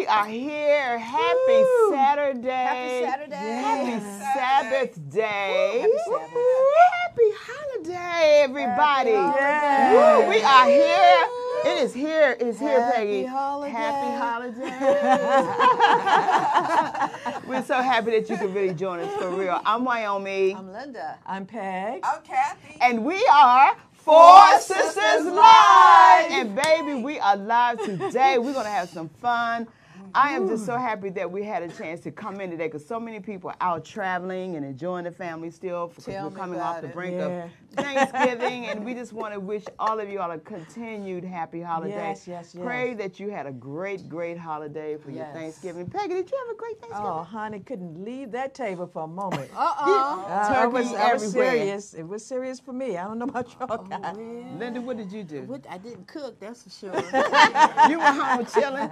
we are here. Happy Saturday. Happy Saturday. Happy Sabbath day. Happy Sabbath. Happy holiday, everybody. Happy Woo, holiday. we are here. It is here. It is here, Happy Peggy. holiday. Happy holiday. We're so happy that you can really join us for real. I'm Wyoming. I'm Linda. I'm Peg. I'm Kathy. And we are Four Sisters Live. And baby, we are live today. We're going to have some fun. I am just so happy that we had a chance to come in today because so many people are out traveling and enjoying the family still because we're coming off the brink of Thanksgiving, and we just want to wish all of you all a continued happy holiday. Yes, yes, yes. Pray that you had a great, great holiday for your Thanksgiving. Peggy, did you have a great Thanksgiving? Oh, honey, couldn't leave that table for a moment. Turkey I was everywhere. serious. It was serious for me. I don't know about y'all guys. Linda, what did you do? I didn't cook, that's for sure. You were home chilling?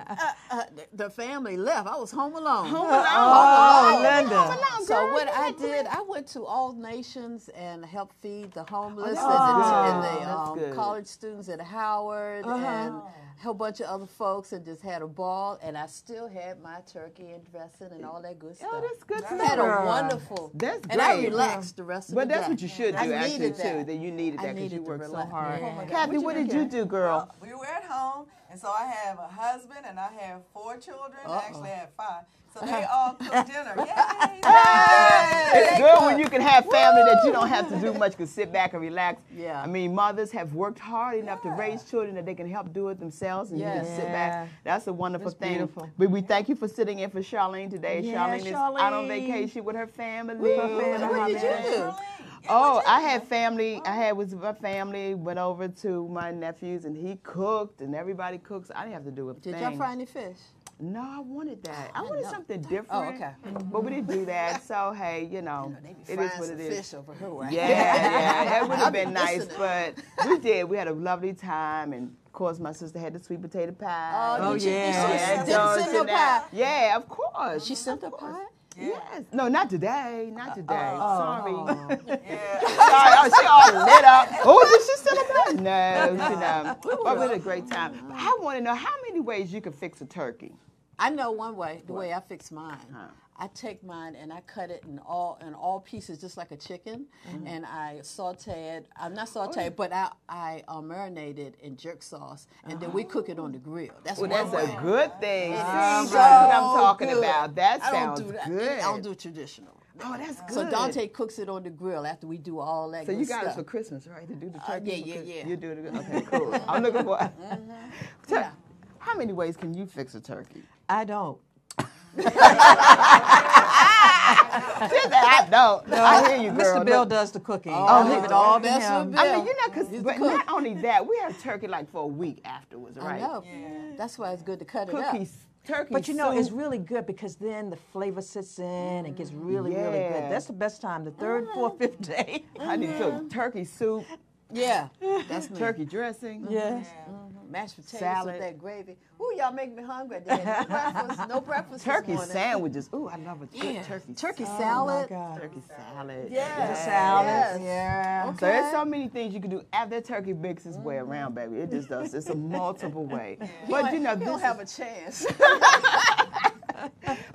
The family left. I was home alone. Home alone? Oh, Linda. Home alone, So girl. what You I had to did, I went to All Nations and helped feed the homeless That's and good. the college students at Howard and a whole bunch of other folks, and just had a ball. And I still had my turkey and dressing and all that good stuff. Oh, that's good I had stuff. a wonderful. That's And I great. relaxed the rest of But the day. that's what you should do, I actually, needed too. that. That you needed I that because needed you to worked so relax. hard. Oh, my God. Kathy, what did you do, girl? We were at home, and so I have a husband, and I have 4 children. I actually have 5. So they all cook dinner. Yay! It's good when you can have family that you don't have to do much, can sit back and relax. Yeah. I mean, mothers have worked hard enough to raise children that they can help do it themselves, and you can sit back. That's a wonderful That's thing. beautiful. But we thank you for sitting in for Charlene today. Yeah, Charlene is out on Charlene. vacation with her family. What did you do? Oh, I had family. I was with my family. Went over to my nephews, and he cooked, and everybody cooks. I didn't have to do a thing. Did y'all fry any fish? No, I wanted that. I wanted know. something different. Oh, okay. But we didn't do that. So hey, you know, They be it frying is what some it is. fish over here, right? Yeah, that would have been nice, listening. but we did. We had a lovely time, and of course, my sister had the sweet potato pie. Oh, Did you- yeah. Did she send no pie? Yeah, of course. She sent a pie? Yes. No, not today. Not today. Sorry. Yeah. Sorry. Oh, she all lit up. Oh, did she still a pie? No, she don't. But we had a great time. But I want to know how many ways you can fix a turkey. I know one way, the way I fix mine. I take mine and I cut it in all pieces, just like a chicken, and I saute it. I'm not saute it, but I marinate it in jerk sauce, and then we cook it on the grill. That's Well, one that's way. a good thing. See, It is that's so what I'm talking good. about. That I don't sounds do that. good. I don't do traditional. Oh, that's good. So Dante cooks it on the grill after we do all that So good you got stuff. us for Christmas, right? To do the turkey? yeah, for yeah, Christmas? yeah. You do it. Okay, cool. I'm looking for. So, how many ways can you fix a turkey? I don't. She said, I don't. I hear you, girl. Mr. Bill Look, does the cooking. Oh, I leave it all to that's him. what I mean, you know, because He's the but cook. not only that, we have turkey like for a week afterwards, right? I know. That's why it's good to cut it up. Cookies, turkey. But you know, soup. it's really good because then the flavor sits in and gets really, really Yeah. good. That's the best time, the third, fourth, fifth day. I need to cook turkey soup, Yeah, that's me. turkey dressing. Yes. Mashed potatoes Salad. with that gravy. Ooh, y'all make me hungry. They had no breakfast. No breakfast Turkey this morning. sandwiches. Ooh, I love a good turkey. Turkey Oh, salad. my God. Turkey salad. Yeah. Salad. Yes. Yeah. So there's so many things you can do after turkey makes its way around, baby. It just does. It's a multiple way. But you know, You this don't is, have a chance.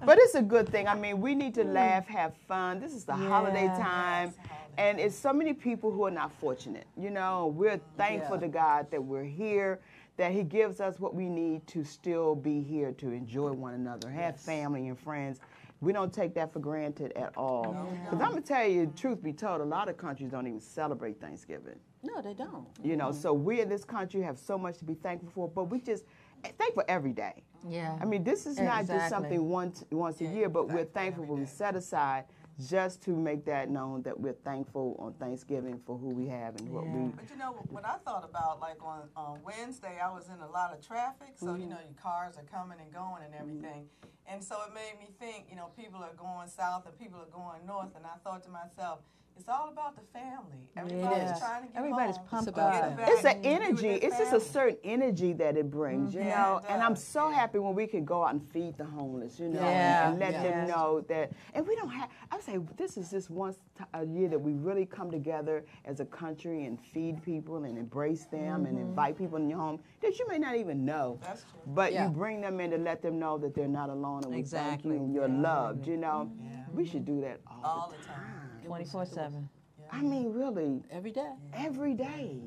but it's a good thing. I mean, we need to laugh, have fun. This is the holiday time. And it's so many people who are not fortunate. You know, we're thankful to God that we're here, that He gives us what we need to still be here to enjoy one another, have family and friends. We don't take that for granted at all. Because I'm going to tell you, truth be told, a lot of countries don't even celebrate Thanksgiving. No, they don't. You know, so we in this country have so much to be thankful for, but we just thankful every day. Yeah. I mean, this is not just Exactly. something once a year, but we're thankful when we set aside just to make that known that we're thankful on Thanksgiving for who we have and what we. But you know what I thought about, like on Wednesday, I was in a lot of traffic, so you know your cars are coming and going and everything, and so it made me think, you know, people are going south and people are going north, and I thought to myself, it's all about the family. It Everybody's is. trying to get Everybody's home. pumped about up. it. Get It's back an and be with energy. their It's just a family. certain energy that it brings, you Yeah, know. it And I'm does. so happy when we can go out and feed the homeless, you know, Yeah. and let Yeah. them know that. And we don't have. I say this is just once a year that we really come together as a country and feed people and embrace them and invite people in your home that you may not even know. That's true. But Yeah. you bring them in to let them know that they're not alone and we thank you Exactly. and you're loved, you know. Yeah. We should do that All the the time. time. 24/7. I mean, really, Every day. every day.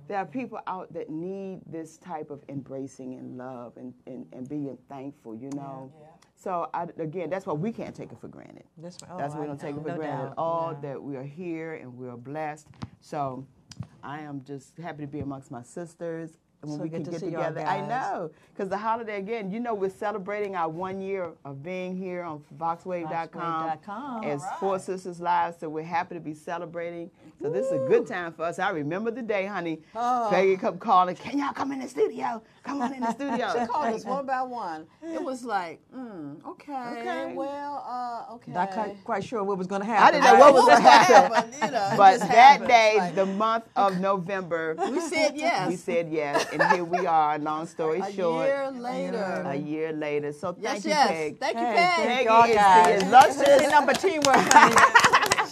There are people out that need this type of embracing and love and being thankful, you know. Yeah. So, again, that's why we can't take it for granted. That's That's why we don't take it for no granted doubt. at all, Yeah. that we are here and we are blessed. So I am just happy to be amongst my sisters. And when So we good can to get see y'all together, I guys. know, because the holiday again, you know, we're celebrating our 1 year of being here on VoxWave.com VoxWave.com. as All right. Four Sisters Live. So we're happy to be celebrating. So this is a good time for us. I remember the day, honey. Oh. Peggy kept calling, "Can y'all come in the studio? Come on in the She studio." called us one by one. It was like, okay, Okay. well, okay. Not quite sure what was going to happen. I didn't know right? what was going to happen. But, you know, it But just that happened. day, Like, the month of November, we said yes. we said yes, and here we are. Long story a short, year later. a year later. So Yes, thank you, yes. Peg. Thank you, Hey, Peg. thank Peggy y'all is guys. the illustrious. It's number teamwork, honey.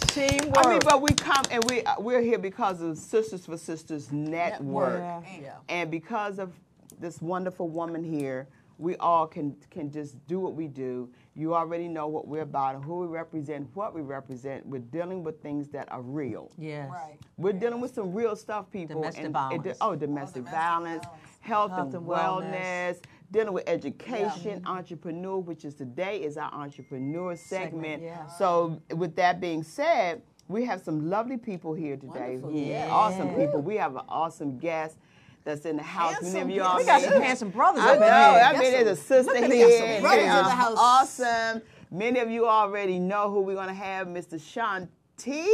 Teamwork. I mean, but we come and we're here because of Sisters for Sisters Network, Yeah. Yeah. and because of this wonderful woman here, we all can just do what we do. You already know what we're about and who we represent, what we represent. We're dealing with things that are real. Yes. Right. We're dealing with some real stuff, people. Domestic and violence. domestic domestic violence, violence. health Health and and wellness, wellness. dealing with education, entrepreneur, which is today is our entrepreneur segment. yeah. So with that being said, we have some lovely people here today. Wonderful. Who Yes. Awesome people. We have an awesome guest that's in the house. Many of Handsome you all We got may- some handsome brothers I up know. in here. I mean, there's a sister look at here. we got some brothers in They the are house. Awesome. Many of you already know who we're going to have. Mr. Shanti.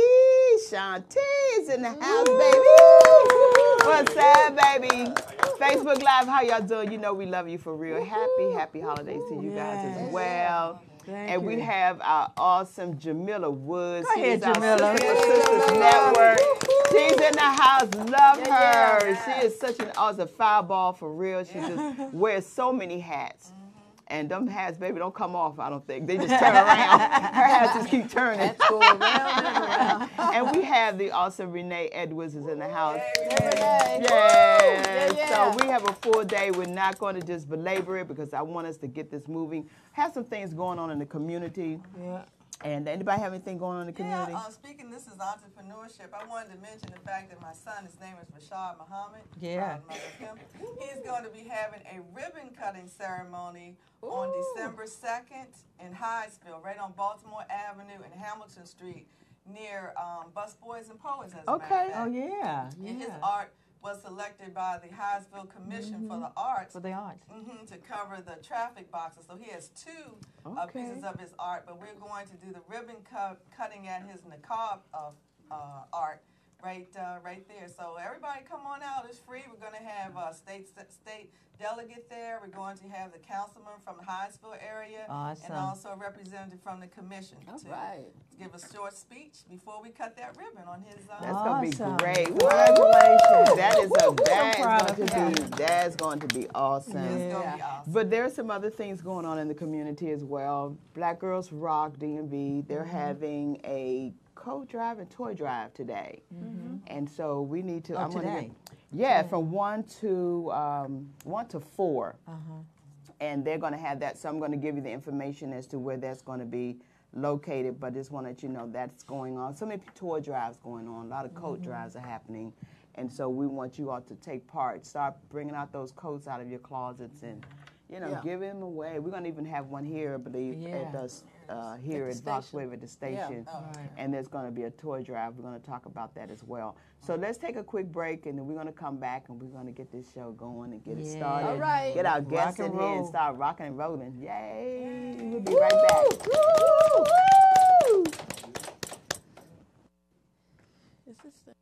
Shanti's in the house, baby. What's up, baby? Facebook Live, how y'all doing? You know we love you for real. Happy holidays to you guys as Yes. well. Thank And we you. have our awesome Jamila Woods. Go ahead, She's our Jamila. Sisters for Sisters Network. She's in the house. Love Yeah, her. yeah. She is such an awesome fireball for real. She just wears so many hats. And them hats, baby, don't come off, I don't think. They just turn around. Her hats just keep turning. Let's go around and around. And we have the awesome Renee Edwards is in the house. Renee. Yes. Yeah, yeah. So we have a full day. We're not going to just belabor it because I want us to get this moving. Have some things going on in the community. Yeah. And anybody have anything going on in the community? Yeah, speaking, this is entrepreneurship. I wanted to mention the fact that my son, his name is Rashad Muhammad. Yeah. Proud mother of him. He's going to be having a ribbon cutting ceremony on December 2nd in Hyattsville, right on Baltimore Avenue and Hamilton Street, near Busboys and Poets, as a matter of Okay. fact. Oh, yeah. And his Yeah. art was selected by the Hyattsville Commission for the Arts For the arts. to cover the traffic boxes. So he has two Okay. pieces of his art, but we're going to do the ribbon cutting at his niqab art right there. So everybody come on out. It's free. We're going to have a state delegate there. We're going to have the councilman from the Hyattsville area Awesome. and also a representative from the commission All to right. give a short speech before we cut that ribbon on his That's gonna be Awesome. great. Congratulations. That is proud of that's going to be awesome. It's going to be awesome. But there are some other things going on in the community as well. Black Girls Rock DMV, they're having a co-drive and toy drive today. And so we need to Oh, today? From 1 to 4. And they're going to have that. So I'm going to give you the information as to where that's going to be located, but just want to let you know that's going on. So many toy drives going on. A lot of coat drives are happening. And so we want you all to take part. Start bringing out those coats out of your closets and, Yeah. give them away. We're going to even have one here, I believe, at the here At at the Voxwave at the station. Right. And there's going to be a toy drive. We're going to talk about that as well. So let's take a quick break, and then we're going to come back, and we're going to get this show going and get it Yeah. started. All right. Get our Rock guests and in here and roll. start rocking and rolling. Yay! We'll be right back. Woo! Is this the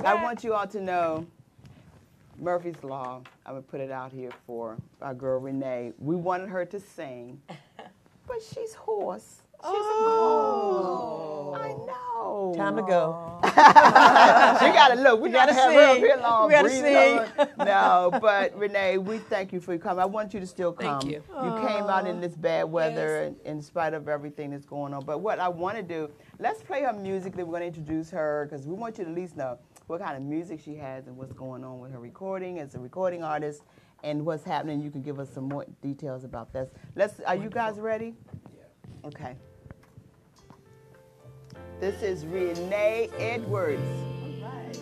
I want you all to know Murphy's Law. I'm going to put it out here for our girl Renee. We wanted her to sing, but she's hoarse. She's I know. Time to go. She got to look. We got to have her up here long. We got to sing. No, but Renee, we thank you for coming. I want you to still come. Thank you. You came out in this bad weather in spite of everything that's going on. But what I want to do, let's play her music. Then we're going to introduce her because we want you to at least know what kind of music she has and what's going on with her recording as a recording artist and what's happening. You can give us some more details about this. Are you guys ready? Yeah. Okay. This is Renee Edwards. All right.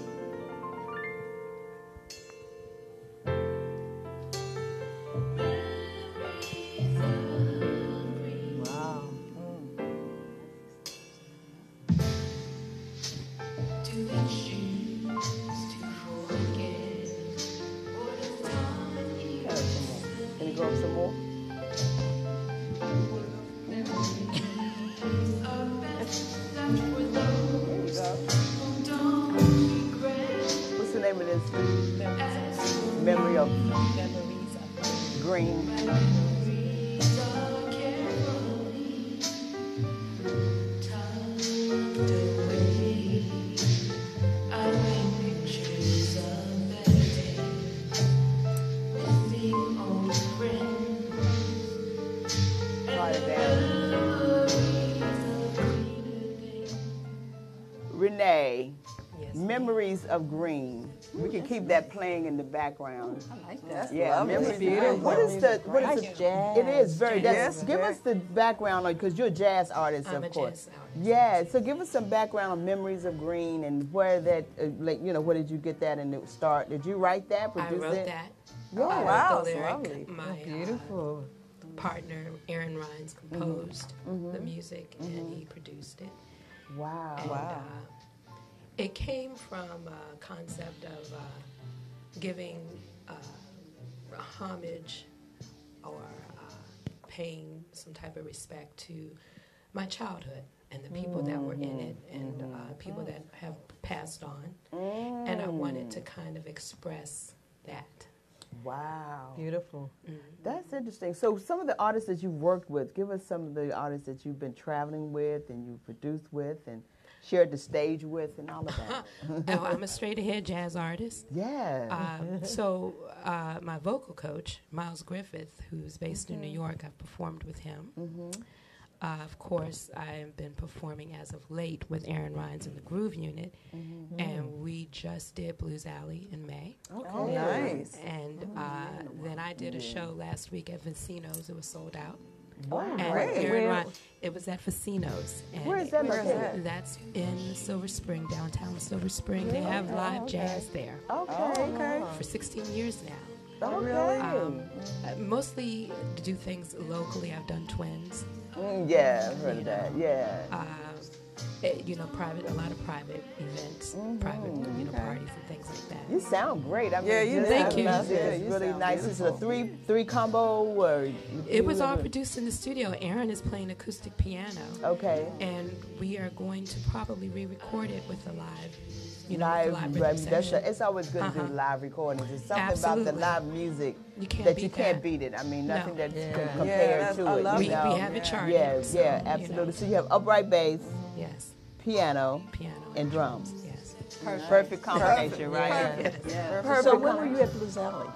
Wow. Can you go up some more? What's the name of this? Memories of Green. Renee, yes, Memories of Green. We can keep that playing in the background. I like that. Yeah, Memories. What is the jazz? It is very. Give us the background, because you're a jazz artist, of course. Yeah. So give us some background on Memories of Green and where that, where did you get that and it start? Did you write that? Produce I wrote it? that. Oh, wow, the lyric. Lovely. My Beautiful. partner Aaron Rhines composed the music and he produced it. Wow. And, Wow. It came from a concept of giving homage or paying some type of respect to my childhood and the people that were in it and people that have passed on. And I wanted to kind of express that. Wow. Beautiful. That's interesting. So some of the artists that you've worked with, give us some of the artists that you've been traveling with and you've produced with and shared the stage with and all of that. Oh, I'm a straight-ahead jazz artist. Yeah. So my vocal coach, Miles Griffith, who's based in New York, I've performed with him. Of course, I've been performing as of late with Aaron Rhines in the Groove Unit, and we just did Blues Alley in May. Okay. Oh, nice. And then I did a show last week at Vicino's. It was sold out. Oh, And great. Aaron Rhines, it was at Vicino's. And Where is that located? That's in Silver Spring, downtown Silver Spring. They have live jazz there Okay. for 16 years now. Okay. Mostly to do things locally. I've done Twins. Yeah, I've heard of that. Yeah. Private, a lot of private events, private, parties and things like that. You sound great. I mean, Yeah, you just Thank the you. music Yeah, is you really sound nice. beautiful. It's a three combo. Or It was all produced in the studio. Aaron is playing acoustic piano. Okay. And we are going to probably re-record it with a live, Live, rhythm section. it's always good to do live recordings. There's something about Absolutely. the live music You can't that beat you can't that. beat it. I mean, nothing No. that Yeah. can Yeah, compare that's- to I it. love you We know? have it charted. Yeah, so, yeah, absolutely. So you have upright bass, Yes, piano, piano and drums. Yes. Perfect combination, right? Perfect. Yeah. So when were you at Blues Alley?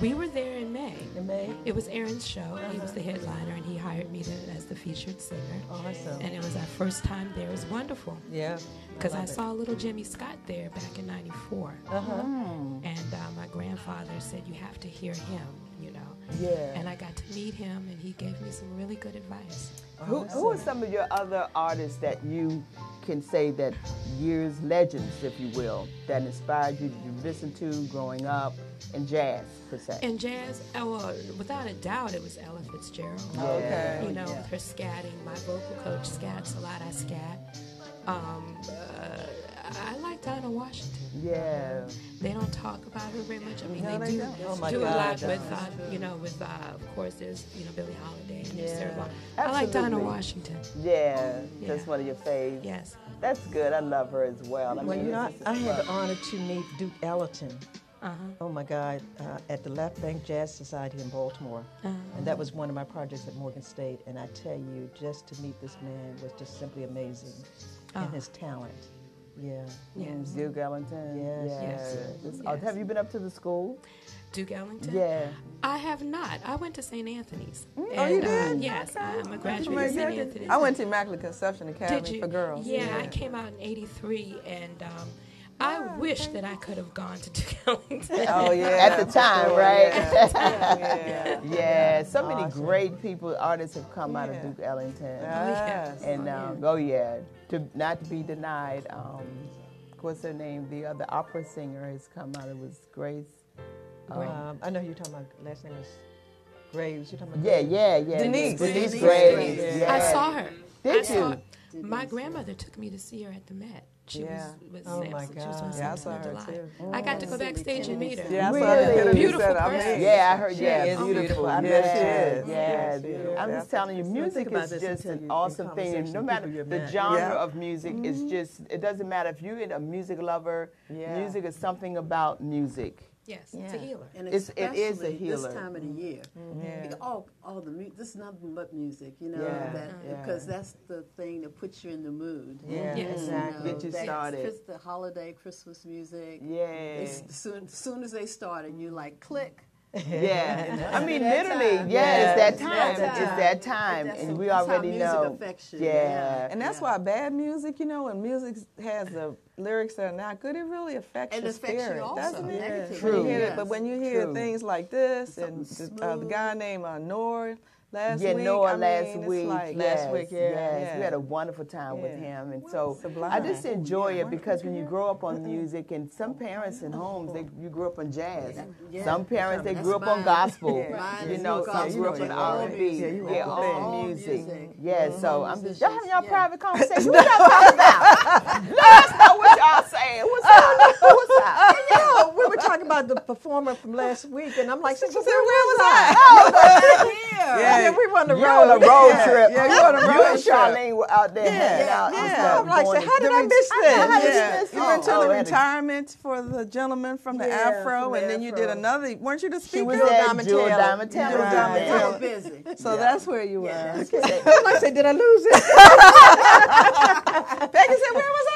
We were there in May. In May? It was Aaron's show. He was the headliner, and he hired me as the featured singer. Awesome. And it was our first time there. It was wonderful Yeah. because I saw little Jimmy Scott there back in '94. And my grandfather said, you have to hear him, you know. Yeah. And I got to meet him, and he gave me some really good advice. Who are some of your other artists that you can say that years legends, if you will, that inspired you to listen to growing up in jazz, per se? In jazz, well, without a doubt, it was Ella Fitzgerald. Okay. You know, with her scatting. My vocal coach scats a lot. I scat. I like Dinah Washington. Yeah. They don't talk about her very much. I mean, No, they they do don't. Oh my do a God, lot Dinah. with, you know, with, of course, there's, you know, Billie Holiday and there's Yeah. Sarah Vaughan. I like Dinah Absolutely. Washington. Yeah. Yeah. That's one of your faves. Yes. That's good. I love her as well. Well, you know, I had the honor to meet Duke Ellington. Uh-huh. Oh my God, at the Left Bank Jazz Society in Baltimore. And that was one of my projects at Morgan State. And I tell you, just to meet this man was just simply amazing. And his talent. Yeah. Yes. Duke Ellington. Yes. Yes. Oh, have you been up to the school? Duke Ellington? Yeah. I have not. I went to St. Anthony's. Oh, you did? Yes, I'm a graduate Right of St. there. Anthony's. I went to Immaculate Conception Did Academy you? for girls. Yeah, I came out in '83, and I wish that I could have gone to Duke Ellington. Oh, yeah. At the time, Sure, right? Yeah. Yeah. So many great people, artists have come out of Duke Ellington. Yes. And not to be denied. What's her name? The other opera singer has come out. It was Grace. I know who you're talking about. Last name is Graves. You're talking about Yeah. Denise. Denise Denise Graves. Graves. Yeah. I saw her. Did I saw you? My grandmother took me to see her at the Met. She Yeah. was Oh, Samson. my She was God. on Yeah, I Samson saw in her July. too. I got to go backstage and meet her. Yeah, I saw Really? that interview. Beautiful Said, person. amazing. Yeah, I heard. She Yeah, is beautiful. I Yes, bet she Yeah, is. yeah. I'm just telling you, music about is this just until an you- in awesome thing. And no conversation, matter people you're the met. genre Yeah. of music, it's just, it doesn't matter if you're a music lover, Yeah. music is something about music. Yes, it's a healer. And It is a especially healer. this time of the year. Yeah. Because all the this is nothing but music, you know, Yeah. because that's the thing that puts you in the mood. Yeah, Yes. exactly. Get you that started. The holiday Christmas music. Yeah. As soon as they started, you like click. Yeah. I mean, that literally, time. yeah, it's that Yeah, time. it's that It's time. that time. That's And we that's how already music know. affects you. Yeah. And that's why bad music, you know, when music has the lyrics that are not good, it really affects It your affects you spirit, also, doesn't it? negatively. True. When you hear Yes. it, but when you hear True. things like this, and Something the smooth. guy named Noor last Yeah, week, Noah I mean, last it's week. like, Yes, week, yeah. yes. We had a wonderful time with Yeah. him. And so Sublime. I just enjoy it because when you grow up on music, and some parents in homes, you grew up on jazz. Yeah. Some parents, they That's grew up on mine. gospel. Yeah. Mine You is know, some gospel. grew up on All R&B. music. Yeah, all all music. music. Yeah, so I'm just, musicians, y'all having y'all yeah. private conversation. What y'all talking about? Let us know what y'all saying. What's up? What's up? No, we were talking about the performer from last week, and I'm like, She where said, where was I? Yeah, we were on the You road. on a road Yeah. trip. Yeah, you on a You road and trip. Charlene were out there hanging out. and yeah. stuff, I'm like, going so how to- did I miss How this? did you Yeah, miss you it? went to Oh, the had a- retirement for the gentleman from the Yeah, Afro, from the and then you did Afro. another. Weren't you the She speaker? was Jewel at Diamond Jewel Taylor. Diamond Yeah. Taylor. Diamond I Taylor. was busy. So that's where you were. I'm like, say, did I lose it? Becky said, "Where was I?"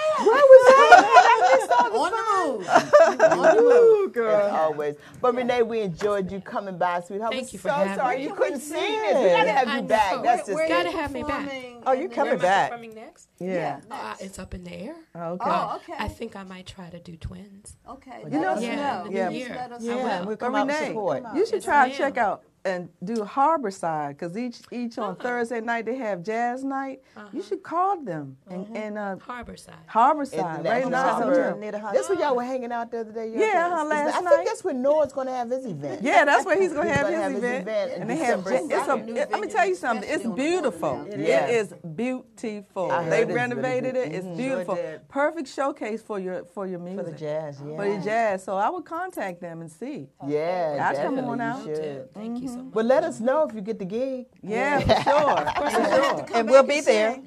On the move. On the move. As always. But Renee, we enjoyed you coming by, sweetheart. Thank We're you for so having sorry me. you couldn't sing this. We gotta have I you know. back. That's just Where it. gotta have me back. Oh, you Where coming am I back? performing next? Yeah. It's up in the air. Okay. Oh, okay. I think I might try to do twins. Okay. You know- let us Yeah, know. in the Yeah. new year. Let us I know. Yeah, will. we'll But come out and Renee, support. you should Yes, try to ma'am. check out and do Harborside, because each on Thursday night they have jazz night. You should call them and Harborside. Harbourside, right International now. Harbor. Near the That's where y'all were hanging out the other day. Yeah, last I night. think that's when Noah's going to have his event. Yeah, that's where he's gonna He's have gonna his have his event. event in And they have December. it's Got a new let me venue, tell you something. It's especially on the water beautiful. now. It Yeah. is beautiful. I heard They it's really renovated good. it. It's beautiful. did. Perfect showcase for your music. For the jazz, yeah. For your jazz. So I would contact them and see. Yeah, I'll come definitely on you out. should. Thank you so much. But let us know if you get the gig. Yeah, for sure. And we'll be there.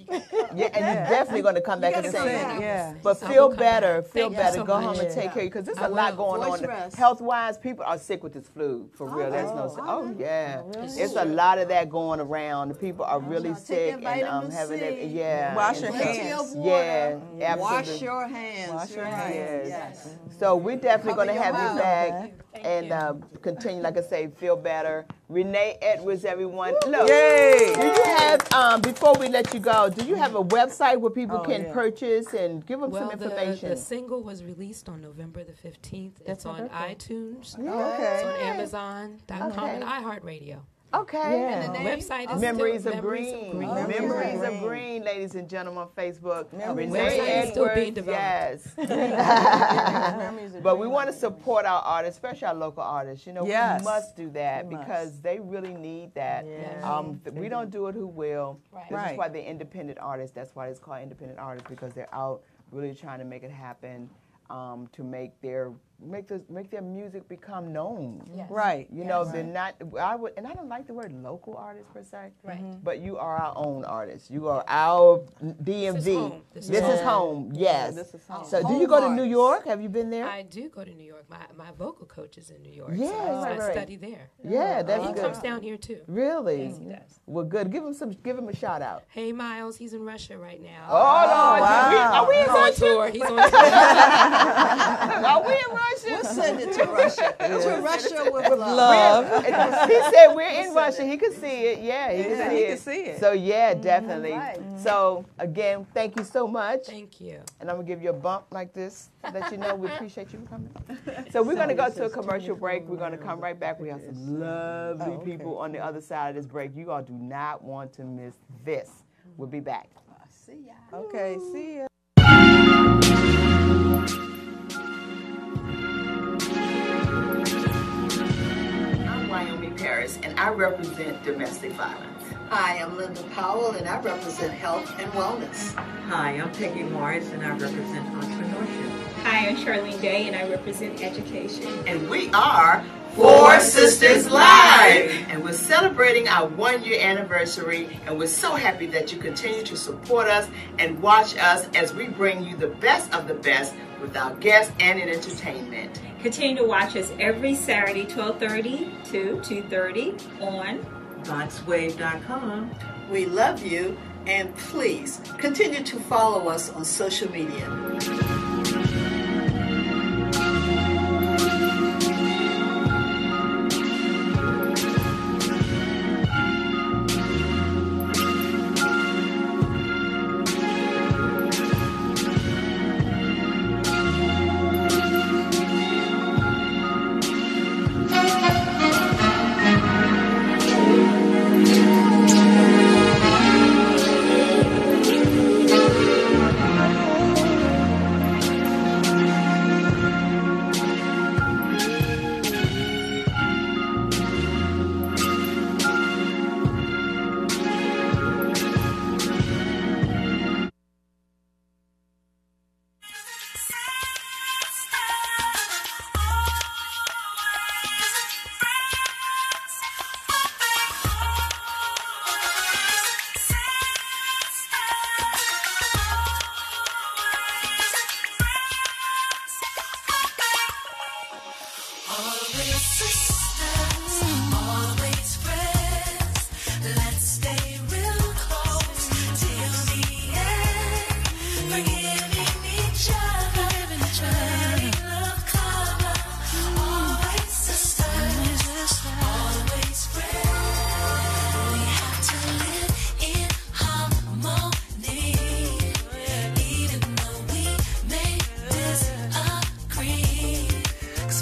Yeah, and you're definitely going to come back and gotta sing. sing, yeah. But I feel will come better. back. Feel Thank you better. so Go much. home and take care of you because there's I a lot will. going Voice on. rest. Health-wise, people are sick with this flu. For real, there's no. Oh yeah, it's a lot of that going around. The people are really Take sick your and vitamin having C. it. Yeah. Wash and your so- hands. Plenty of Yeah, water. Wash absolutely. your hands. Wash your Right. hands. Yes. So we're definitely Cover going to your have you mouth. back Thank and you. continue, like I say, feel better. Renee Edwards, everyone. Look, Yay! do you have, before we let you go, do you have a website where people can purchase and give them some information? The single was released on November the 15th. It's on iTunes. Okay. It's on Amazon.com and iHeartRadio. Okay. Yeah. And the Website is Memories still of Green. Memories of Green, ladies and gentlemen, on Facebook. Renee Website is still being Edwards, developed. yes. But we want to support our artists, especially our local artists. You know, Yes. we must do that because they really need that. If we don't do it, who will? Right. This is why they're independent artists. That's why it's called independent artists, because they're out really trying to make it happen, to make their music become known. Yes. Right. You know, they're not. And I don't like the word local artist per se. Right. But you are our own artist. You are our DMV. This is home. This is home. Yes. This is home. So, do you go to New York? Have you been there? I do go to New York. My vocal coach is in New York. Yeah, so right, I right. study there. Yeah, that's He good. comes down here too. Really? Yes, he does. Well, good. Give him a shout out. Hey, Miles, he's in Russia right now. Oh, Lord. wow. Are we in He's on Russia? tour. He's on tour. Are we in Russia? We'll send it to Russia. To Russia with love. Love. He said we're in Russia. He could see it. Yeah, he can see he it. can see it. So yeah, definitely. Right. So again, thank you so much. Thank you. And I'm gonna give you a bump like this, let you know we appreciate you for coming. So we're gonna go to a commercial break. We're gonna come right back. We have some lovely people on the other side of this break. You all do not want to miss this. We'll be back. See ya. Okay, see ya. I'm Wyoming Paris, and I represent domestic violence. Hi, I'm Linda Powell, and I represent health and wellness. Hi, I'm Peggy Morris, and I represent entrepreneurship. Hi, I'm Charlene Day, and I represent education. And we are Four Sisters Live, and we're celebrating our 1-year anniversary, and we're so happy that you continue to support us and watch us as we bring you the best of the best with our guests and in entertainment. Continue to watch us every Saturday, 12:30 to 2:30 on GodsWave.com. We love you, and please continue to follow us on social media.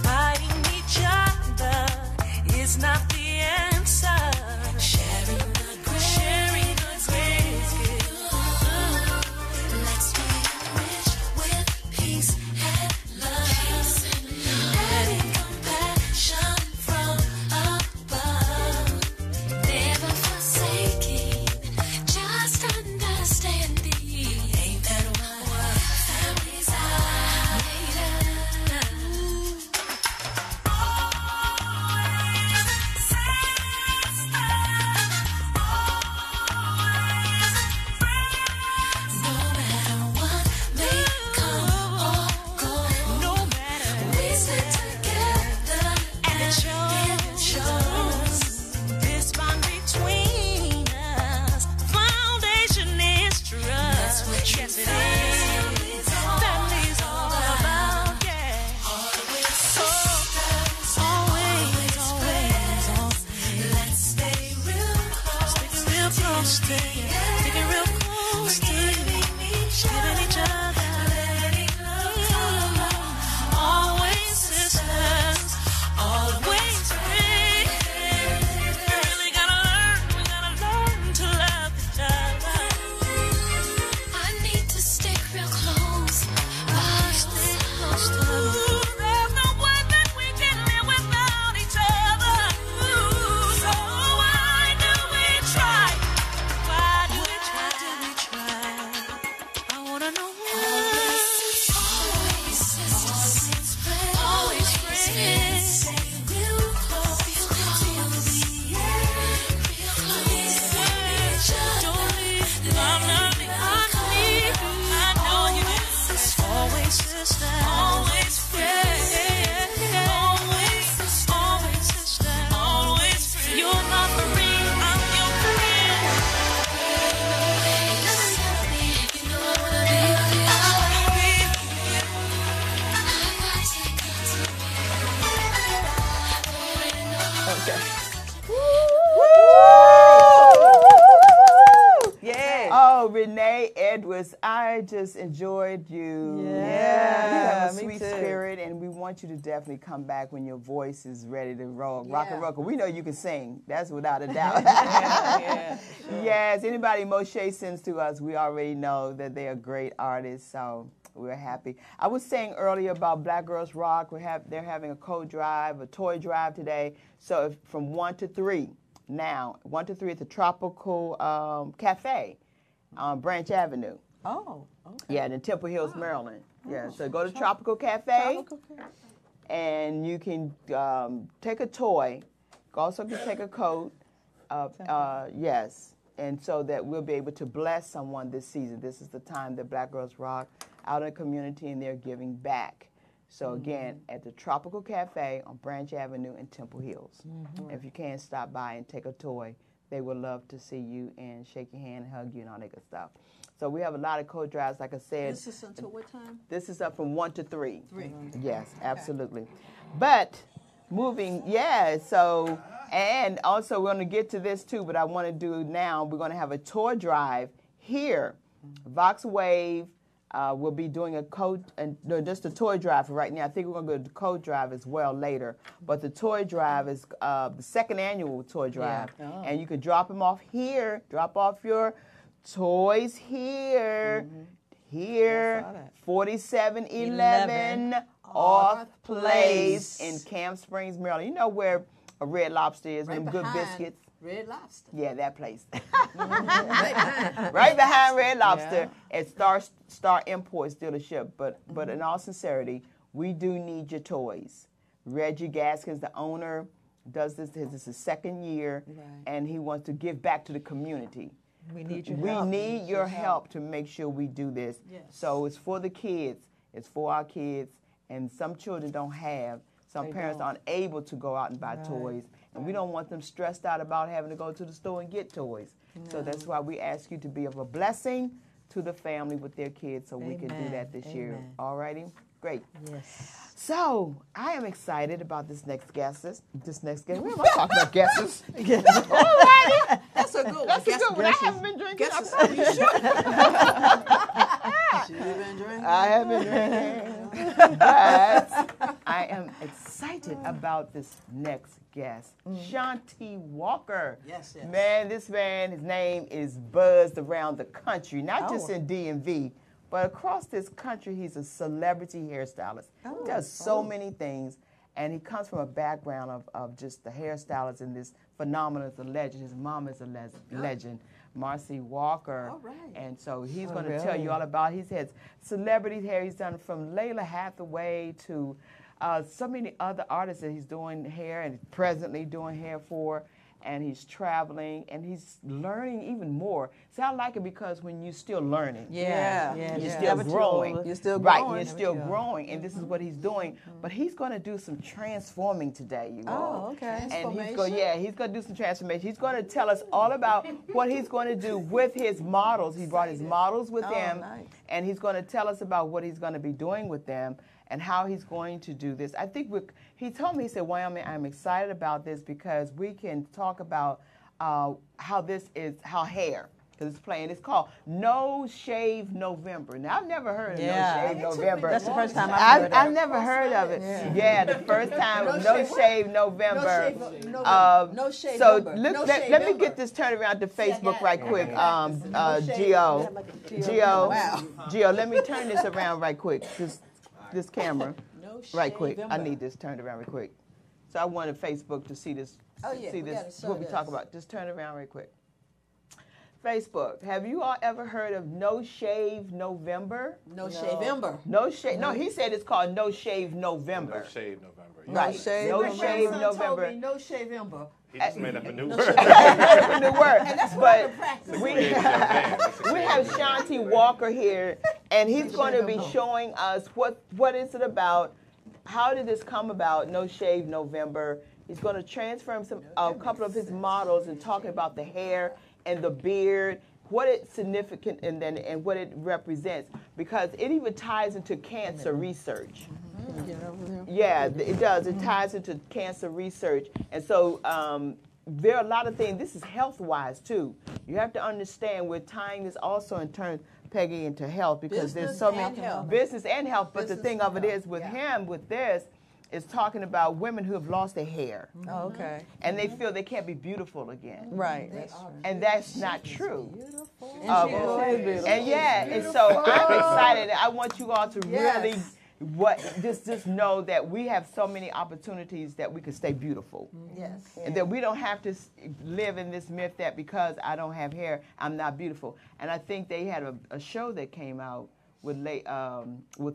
Fighting each other Sticking real close to you, giving each other. Always sisters, always friends. We really gotta learn to love each other. I need to stick real close, stick close to you. There's no way that we can live without each other. So why do we try? Why do we try? I wanna know why. Always sisters, always friends. Real close till the end. Real close. Don't leave. Love me. I know you. Always sisters, always friends. Always sisters, always friends. You're my Marie, I'm your friend. You know I wanna be with you. Yeah. Oh, Renee Edwards, I just enjoyed you. Yeah, you have a me sweet too. spirit, and we want you to definitely come back when your voice is ready to rock and Yeah. roll. We know you can sing. That's without a doubt. Yeah, sure. Yes, anybody Moshe sends to us, we already know that they are great artists, so we're happy. I was saying earlier about Black Girls Rock. They're having a coat drive, a toy drive today. So from 1 to 3 now, 1 to 3 at the Tropical Cafe on Branch Avenue. Oh, okay. Yeah, in Temple Hills, Maryland. Yeah, so go to Tropical Cafe, Tropical Cafe. and you can take a toy. Also can take a coat. Yes, and so that we'll be able to bless someone this season. This is the time that Black Girls Rock out in the community, and they're giving back. So again, at the Tropical Cafe on Branch Avenue in Temple Hills. If you can, stop by and take a toy. They would love to see you and shake your hand and hug you and all that good stuff. So we have a lot of coat drives, like I said. This is until what time? This is up from 1 to 3. 3. Yes, absolutely. But moving, so, and also we're going to get to this too, but I want to do now, we're going to have a tour drive here. Vox Wave will be doing a coat, no, just a toy drive for right now. I think we're going to go to the coat drive as well later. But the toy drive is the second annual toy drive. Yeah. Oh. And you can drop them off here, drop off your toys here. Here, I saw that. 4711 Off Place in Camp Springs, Maryland. You know where a Red Lobster is, Right them good behind biscuits? Red Lobster. Yeah, that place. Right behind Red Lobster at Star Imports dealership. But in all sincerity, we do need your toys. Reggie Gaskins, the owner, does this. This is his second year, and he wants to give back to the community. We need your We help. need your help to make sure we do this. Yes. So it's for the kids. It's for our kids. And some children don't have. Some parents aren't able to go out and buy toys. And we don't want them stressed out about having to go to the store and get toys. So that's why we ask you to be of a blessing to the family with their kids so we can do that this year. Amen. All righty? Great. Yes. So I am excited about this next guest. Where am I talking about guests? All righty. That's a good one. That's a good one. I haven't been drinking. Guess I'm you should. You've been drinking. I have been drinking. But I am excited about this next guest, Shanti Walker. Yes. Man, this man, his name is buzzed around the country, not just in DMV, but across this country. He's a celebrity hairstylist. He does so many things, and he comes from a background of just the hairstylist and this phenomenon is a legend. His mom is a legend, Marcy Walker. All right. And so he's going to tell you all about, he's had celebrity hair. He's done from Layla Hathaway to so many other artists that he's doing hair and presently doing hair for. And he's traveling, and he's learning even more. See, I like it because when you're still learning, Yeah. you're still growing. You're still Right, growing. you're still growing, and this is what he's doing. But he's going to do some transforming today, you all. Oh, okay. And he's going to do some transformation. He's going to tell us all about what he's going to do with his models. He brought his models with him, nice. and he's going to tell us about what he's going to be doing with them and how he's going to do this. I think he told me, he said, Wyoming, I'm excited about this because we can talk about how hair. Because it's playing. It's called No Shave November. Now, I've never heard of No Shave November. That's the first time I've heard of it. I've never heard of it. Yeah, the first time, No Shave November. Let me get this turned around to Facebook right quick. Gio, let me turn this around right quick. This camera, right quick. I need this turned around right quick. So I wanted Facebook to see this. See this. What we talk about. Just turn it around right quick. Facebook. Have you all ever heard of No Shave November? No Shave-ember. No shave. No, he said it's called No Shave November. No Shave November. Yeah. Right. No Shave November. No Shave-ember. He just made up a new word. A new word. And that's but what practice. we have Shanti Walker here, and he's going to be showing us what is it about, how did this come about, No Shave November. He's going to transfer a couple of his models and talking about the hair and the beard, what it's significant and what it represents, because it even ties into cancer research. Yeah, it does. It ties into cancer research. And so there are a lot of things. This is health-wise, too. You have to understand we're tying this also in turn, Peggy, into health, because there's so many business and health. But the thing of it is with him, with this, is talking about women who have lost their hair. Oh, okay. And they feel they can't be beautiful again. Right. And that's not true. And so I'm excited. I want you all to really just know that we have so many opportunities that we can stay beautiful. Yes. And that we don't have to live in this myth that because I don't have hair, I'm not beautiful. And I think they had a show that came out with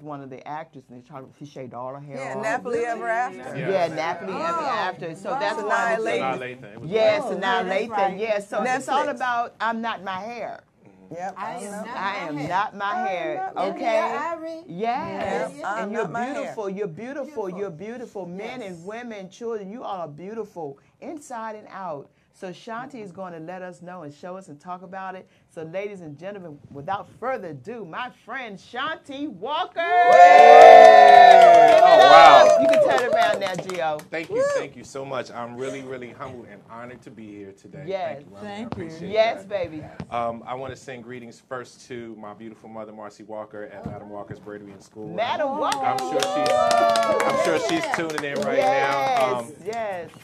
one of the actors, and she shaved all her hair off. Nappily Ever After. Yeah, Nappily Ever After. So that's Sanaa Lathan. Yes, Sanaa Lathan. Yes, so it's all about I'm not my hair. Yep. I am not my hair. Okay. Yes. And you're beautiful. You're beautiful. You're beautiful. Men and women, children, you all are beautiful inside and out. So Shanti is going to let us know and show us and talk about it. So ladies and gentlemen, without further ado, my friend Shanti Walker. Wow. You can turn it around now, Gio. Thank you so much. I'm really, really humbled and honored to be here today. Yes. Thank you. Yes, baby. I want to send greetings first to my beautiful mother, Marcy Walker, at Madam Walker's Bradery School. Madam Walker. I'm sure she's tuning in right now.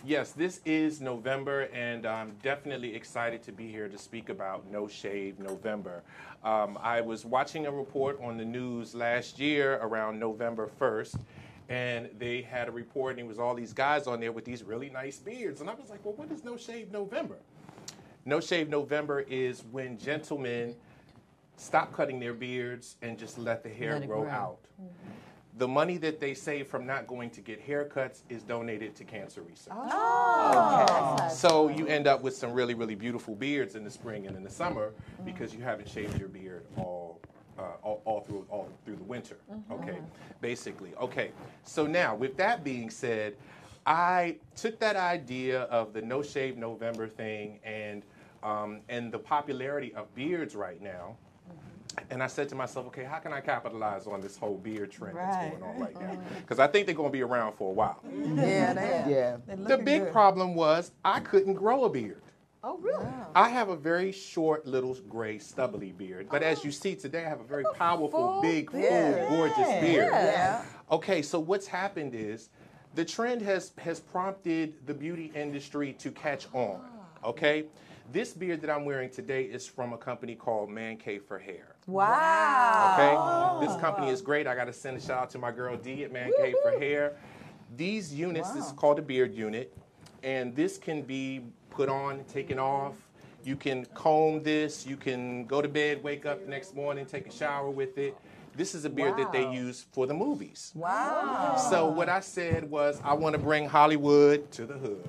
Yes. This is November, and I'm definitely excited to be here to speak about No Shave November. I was watching a report on the news last year around November 1st, and they had a report, and it was all these guys on there with these really nice beards. And I was like, well, what is No Shave November? No Shave November is when gentlemen stop cutting their beards and just let the hair grow out. The money that they save from not going to get haircuts is donated to cancer research. So you end up with some really, really beautiful beards in the spring and in the summer because you haven't shaved your beard all through the winter. Okay, basically. Okay, so now with that being said, I took that idea of the No Shave November thing and the popularity of beards right now. And I said to myself, okay, how can I capitalize on this whole beard trend that's going on right now? Because I think they're going to be around for a while. The big problem was I couldn't grow a beard. Oh, really? I have a very short, little, gray, stubbly beard. But as you see today, I have a very powerful, big, full, gorgeous beard. Okay, so what's happened is the trend has prompted the beauty industry to catch on. Okay? This beard that I'm wearing today is from a company called Man Cave for Hair. Wow. Okay? This company is great. I got to send a shout out to my girl D at Man Cave for Hair. These units, this is called a beard unit, and this can be put on, taken off. You can comb this. You can go to bed, wake up the next morning, take a shower with it. This is a beard that they use for the movies. Wow. So what I said was, I want to bring Hollywood to the hood.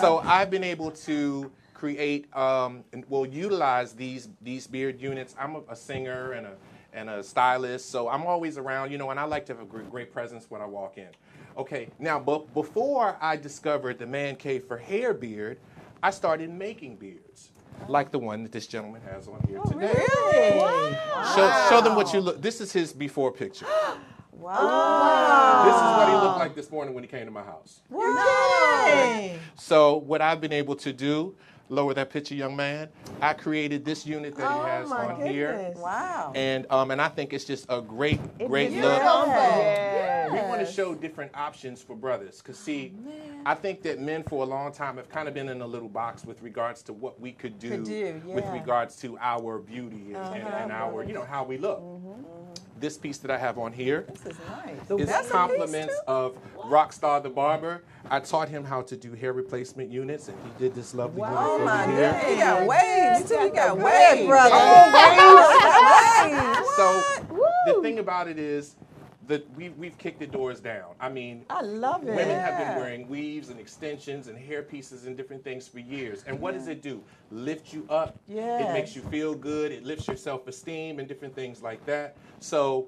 So I've been able to create, utilize these beard units. I'm a singer and a stylist, so I'm always around, and I like to have a great presence when I walk in. Okay, now, but before I discovered the Man Cave for Hair beard, I started making beards. Like the one that this gentleman has on here today. Really? Wow. Show them what you look. This is his before picture. Wow. This is what he looked like this morning when he came to my house. Wow. So what I've been able to do, lower that picture, young man, I created this unit that he has on here. Wow. And I think it's just a great look. Yes. We want to show different options for brothers. Because, see, I think that men for a long time have kind of been in a little box with regards to what we could do with regards to our beauty and our, how we look. This piece that I have on here is compliments of Rockstar the Barber. I taught him how to do hair replacement units, and he did this lovely unit Oh over my here. God. He got waves, too. He got waves, brother. So the thing about it is that we've kicked the doors down. I mean, I love it. Women have been wearing weaves and extensions and hair pieces and different things for years. And what does it do? Lift you up. It makes you feel good. It lifts your self-esteem and different things like that. So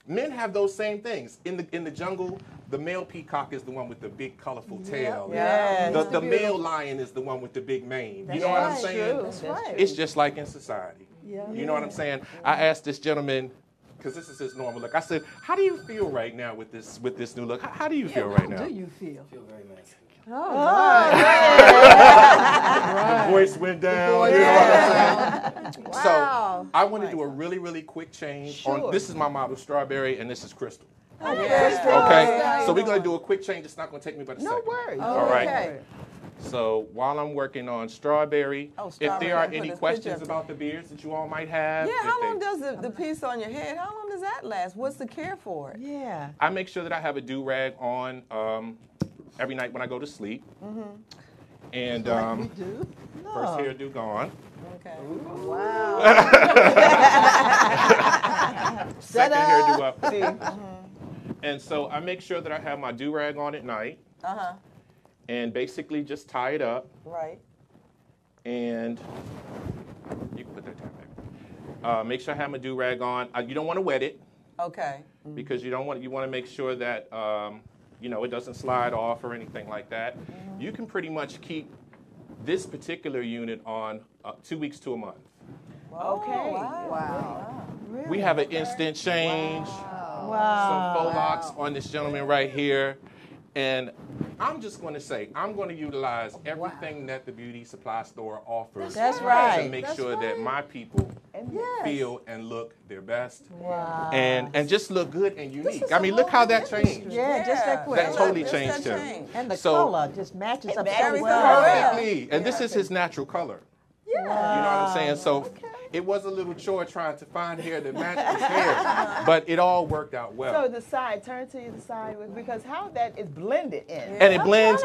men have those same things. In the jungle, the male peacock is the one with the big colorful tail. The male lion is the one with the big mane. You know what I'm saying? That's right. It's just like in society. You know what I'm saying? I asked this gentleman, because this is his normal look. I said, "How do you feel right now with this new look? How do you feel right now?" How do you feel? I feel very masculine. The voice went down. You know what I'm saying? So I want to do a really, really quick change. This is my model, Strawberry, and this is Crystal. Okay, so we're going to do a quick change. It's not going to take me but a second. No worries. All right. So while I'm working on Strawberry, if there are any questions about the beards that you all might have. Yeah, how long does the piece on your head, how long does that last? What's the care for it? Yeah. I make sure that I have a do-rag on every night when I go to sleep. And first hairdo gone. Okay. Wow. Second hairdo up. And so I make sure that I have my do-rag on at night. And basically just tie it up. Right. And you can put that down there. Make sure I have my do-rag on. You don't want to wet it. Okay. Because you want to make sure that it doesn't slide off or anything like that. You can pretty much keep this particular unit on 2 weeks to a month. Okay. Wow. Really? We have an instant change. Some faux locks on this gentleman right here. And I'm just going to say, I'm going to utilize everything that the beauty supply store offers to make sure that my people feel and look their best and just look good and unique. I mean, look how that changed. Yeah, just that quick. That totally changed him. And the color just matches up so well. Perfectly. And this is his natural color. You know what I'm saying? So it was a little chore trying to find hair that matched his hair, but it all worked out well. So the side, turn to the side, because how that is blended in. And it blends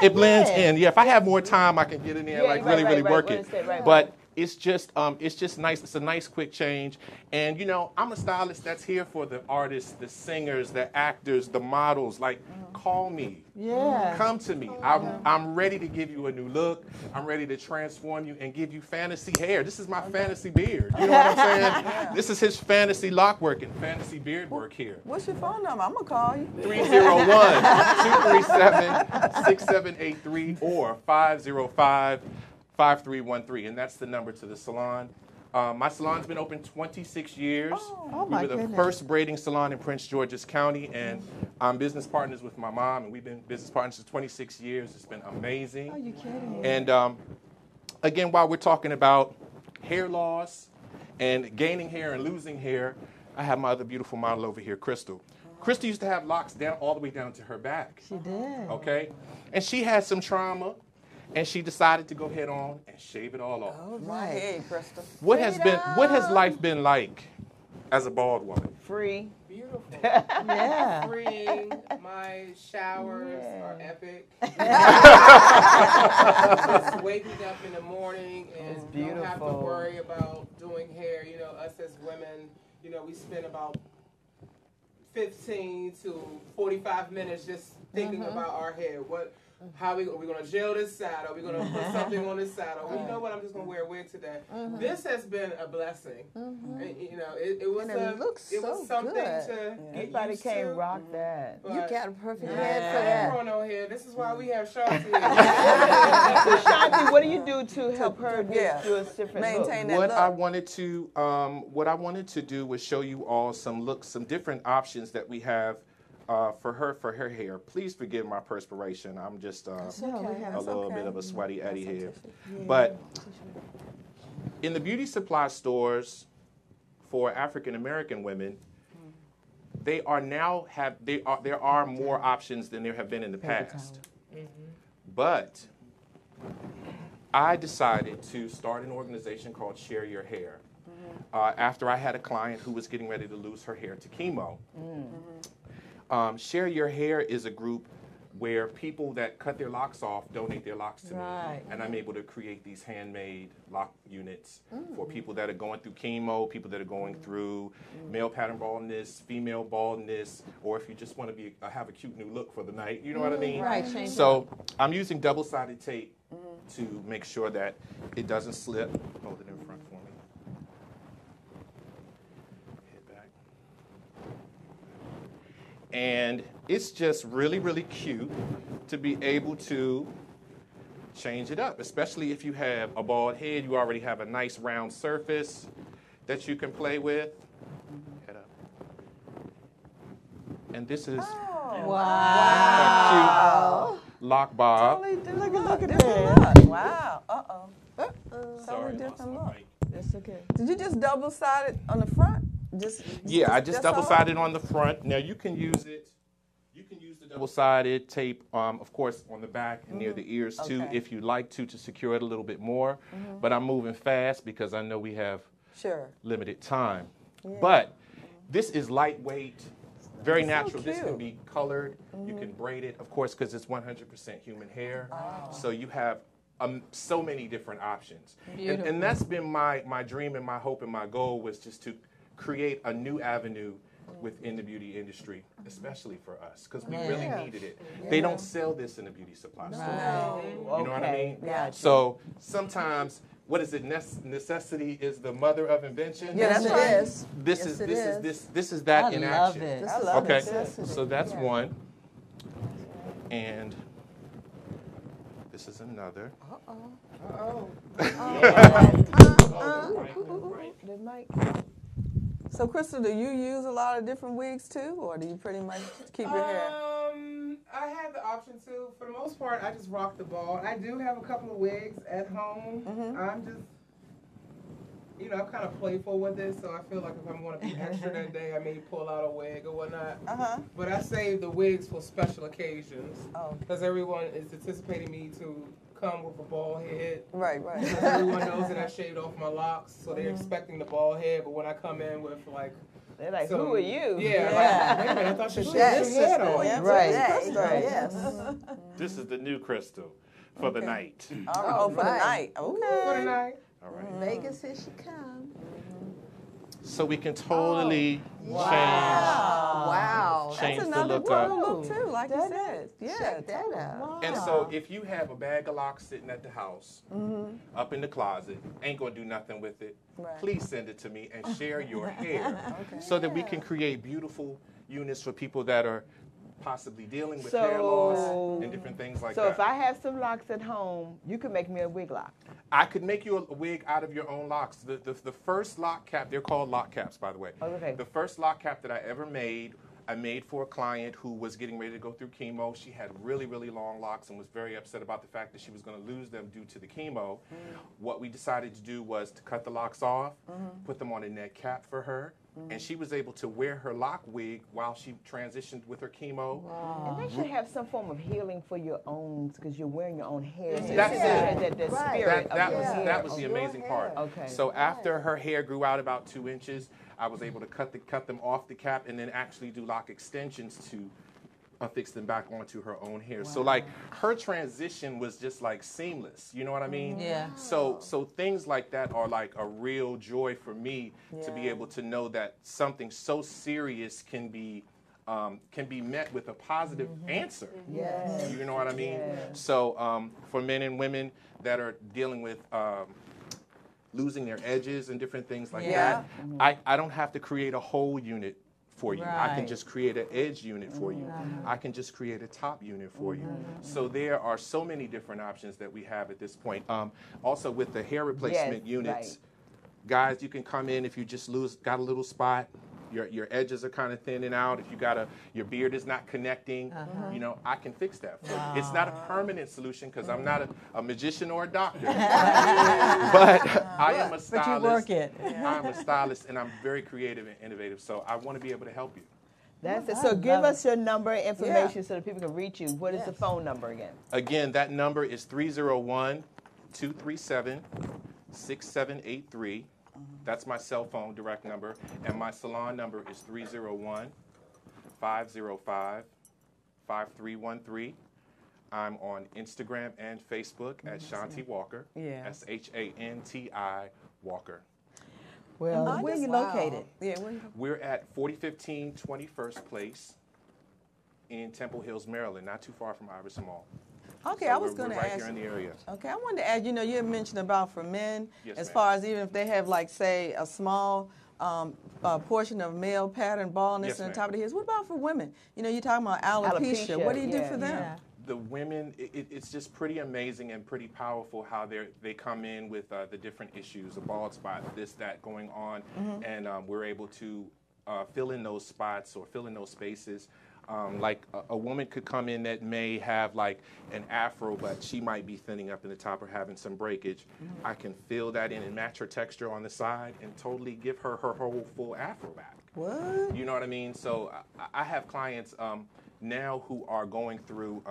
in. Yeah, if I have more time, I can get in there really work it. But it's just nice. It's a nice quick change. And I'm a stylist that's here for the artists, the singers, the actors, the models. Like, call me. Yeah. Come to me. I'm ready to give you a new look. I'm ready to transform you and give you fantasy hair. This is my fantasy beard. You know what I'm saying? This is his fantasy lock work and fantasy beard work here. What's your phone number? I'm going to call you. 301-237-6783 or 505-5313. And that's the number to the salon. My salon's been open 26 years. We were the first braiding salon in Prince George's County, and I'm business partners with my mom, and we've been business partners for 26 years. It's been amazing. Are you kidding? And again, while we're talking about hair loss and gaining hair and losing hair, I have my other beautiful model over here, Crystal. Crystal used to have locks down all the way down to her back. She did. Okay? And she had some trauma. And she decided to go head on and shave it all off. Oh, right. Hey, Crystal. What has life been like as a bald woman? Free. Beautiful. Yeah. Freeing. My showers are epic. Just waking up in the morning and don't have to worry about doing hair. Us as women, we spend about 15 to 45 minutes just thinking about our hair. How are we going to gel this side? Are we going to put something on this side? Or, you know what, I'm just going to wear a wig today. This has been a blessing. And, it was something to get Everybody used can't to. rock that. You got a perfect head for I that. ain't growing no hair. This is why we have Shanti. So Shanti, what do you do to help her get to a different maintain look? that What I wanted to do was show you all some different options that we have for her hair, please forgive my perspiration. I'm just a little bit of a sweaty Eddie here. But in the beauty supply stores for African American women, there are more options than there have been in the past. But I decided to start an organization called Share Your Hair. After I had a client who was getting ready to lose her hair to chemo. Share Your Hair is a group where people that cut their locks off donate their locks to me. And I'm able to create these handmade lock units for people that are going through chemo, people that are going through male pattern baldness, female baldness, or if you just want to have a cute new look for the night, you know what I mean? Right. So I'm using double-sided tape to make sure that it doesn't slip. Hold it in front for me. Head back. And it's just really, really cute to be able to change it up, especially if you have a bald head. You already have a nice round surface that you can play with. Head up. And this is a cute lock bob. Look at that. Wow. Sorry, different lost my look. mic. That's okay. Did you just double-sided on the front? I just double-sided on the front. Now you can use it. You can use the double-sided tape, of course, on the back and near the ears too, if you like to secure it a little bit more. But I'm moving fast because I know we have limited time. But this is lightweight, very natural. This can be colored. You can braid it, of course, because it's 100% human hair. So you have so many different options. And that's been my dream and my hope and my goal was just to create a new avenue within the beauty industry, especially for us, because we really needed it. They don't sell this in the beauty supply store. You know what I mean? So sometimes, what is it? Necessity is the mother of invention. Yes, it is. This is that in action. I love it. So that's one, and this is another. So, Crystal, do you use a lot of different wigs too, or do you pretty much keep your hair? I have the option to. For the most part, I just rock the ball. I do have a couple of wigs at home. I'm just, I'm kind of playful with it, so I feel like if I'm going to be extra that day, I may pull out a wig or whatnot. But I save the wigs for special occasions because everyone is anticipating me to come with a bald head. Right. Everyone knows that I shaved off my locks, so they're expecting the bald head. But when I come in with they're like, who are you? Yeah. Like, wait a minute, I thought you shaved your head off. Right. This is the new Crystal for the night. For the night. Okay. For the night. All right. Vegas, here she comes. So we can totally change the look up. Too, like you said. Check that out. And so if you have a bag of locks sitting at the house, up in the closet, ain't gonna do nothing with it, please send it to me and share your hair so that we can create beautiful units for people that are possibly dealing with hair loss and different things like that. So if I have some locks at home, you could make me a wig lock. I could make you a wig out of your own locks. The first lock cap, they're called lock caps, by the way. Okay. The first lock cap that I ever made, I made for a client who was getting ready to go through chemo. She had really, really long locks and was very upset about the fact that she was going to lose them due to the chemo. What we decided to do was to cut the locks off, put them on a neck cap for her, and she was able to wear her lock wig while she transitioned with her chemo. And they should have some form of healing for your own, because you're wearing your own hair. So That's it. That spirit that was the amazing part. Okay. So after her hair grew out about 2 inches, I was able to cut them off the cap and then actually do lock extensions to affix them back onto her own hair. So like her transition was just like seamless. You know what I mean? Yeah. So things like that are like a real joy for me to be able to know that something so serious can be met with a positive answer. Yes. You know what I mean? Yes. So for men and women that are dealing with losing their edges and different things like that, I don't have to create a whole unit for you. I can just create an edge unit for you. I can just create a top unit for you. So there are so many different options that we have at this point. Also with the hair replacement units, guys, you can come in if you just got a little spot. your edges are kind of thinning out, if you got your beard is not connecting, you know, I can fix that for you. It's not a permanent solution because I'm not a magician or a doctor, but I am a stylist. But you work it. I'm a stylist, and I'm very creative and innovative, so I want to be able to help you. That's it. So give us your number and information so that people can reach you. What is the phone number again? Again, that number is 301-237-6783. That's my cell phone direct number. And my salon number is 301-505-5313. I'm on Instagram and Facebook at Shanti Walker. Yeah. SHANTI Walker. Well, where are you located? Yeah, We're at 4015 21st Place in Temple Hills, Maryland, not too far from Iverson Mall. Okay, So I was going to we're right ask here in the area. Okay, I wanted to ask, you know, you had mentioned about for men, Yes, as ma'am. far as even if they have, like, say, a small portion of male pattern baldness Yes, on ma'am. top of the head. What about for women? You know, you're talking about alopecia. What do you do for them? The women, it's just pretty amazing and pretty powerful how they come in with the different issues, a bald spot, this, that going on, and we're able to fill in those spots or fill in those spaces. Like a woman could come in that may have like an afro, but she might be thinning up in the top or having some breakage. I can fill that in and match her texture on the side and totally give her whole full afro back. What? You know what I mean? So I have clients now who are going through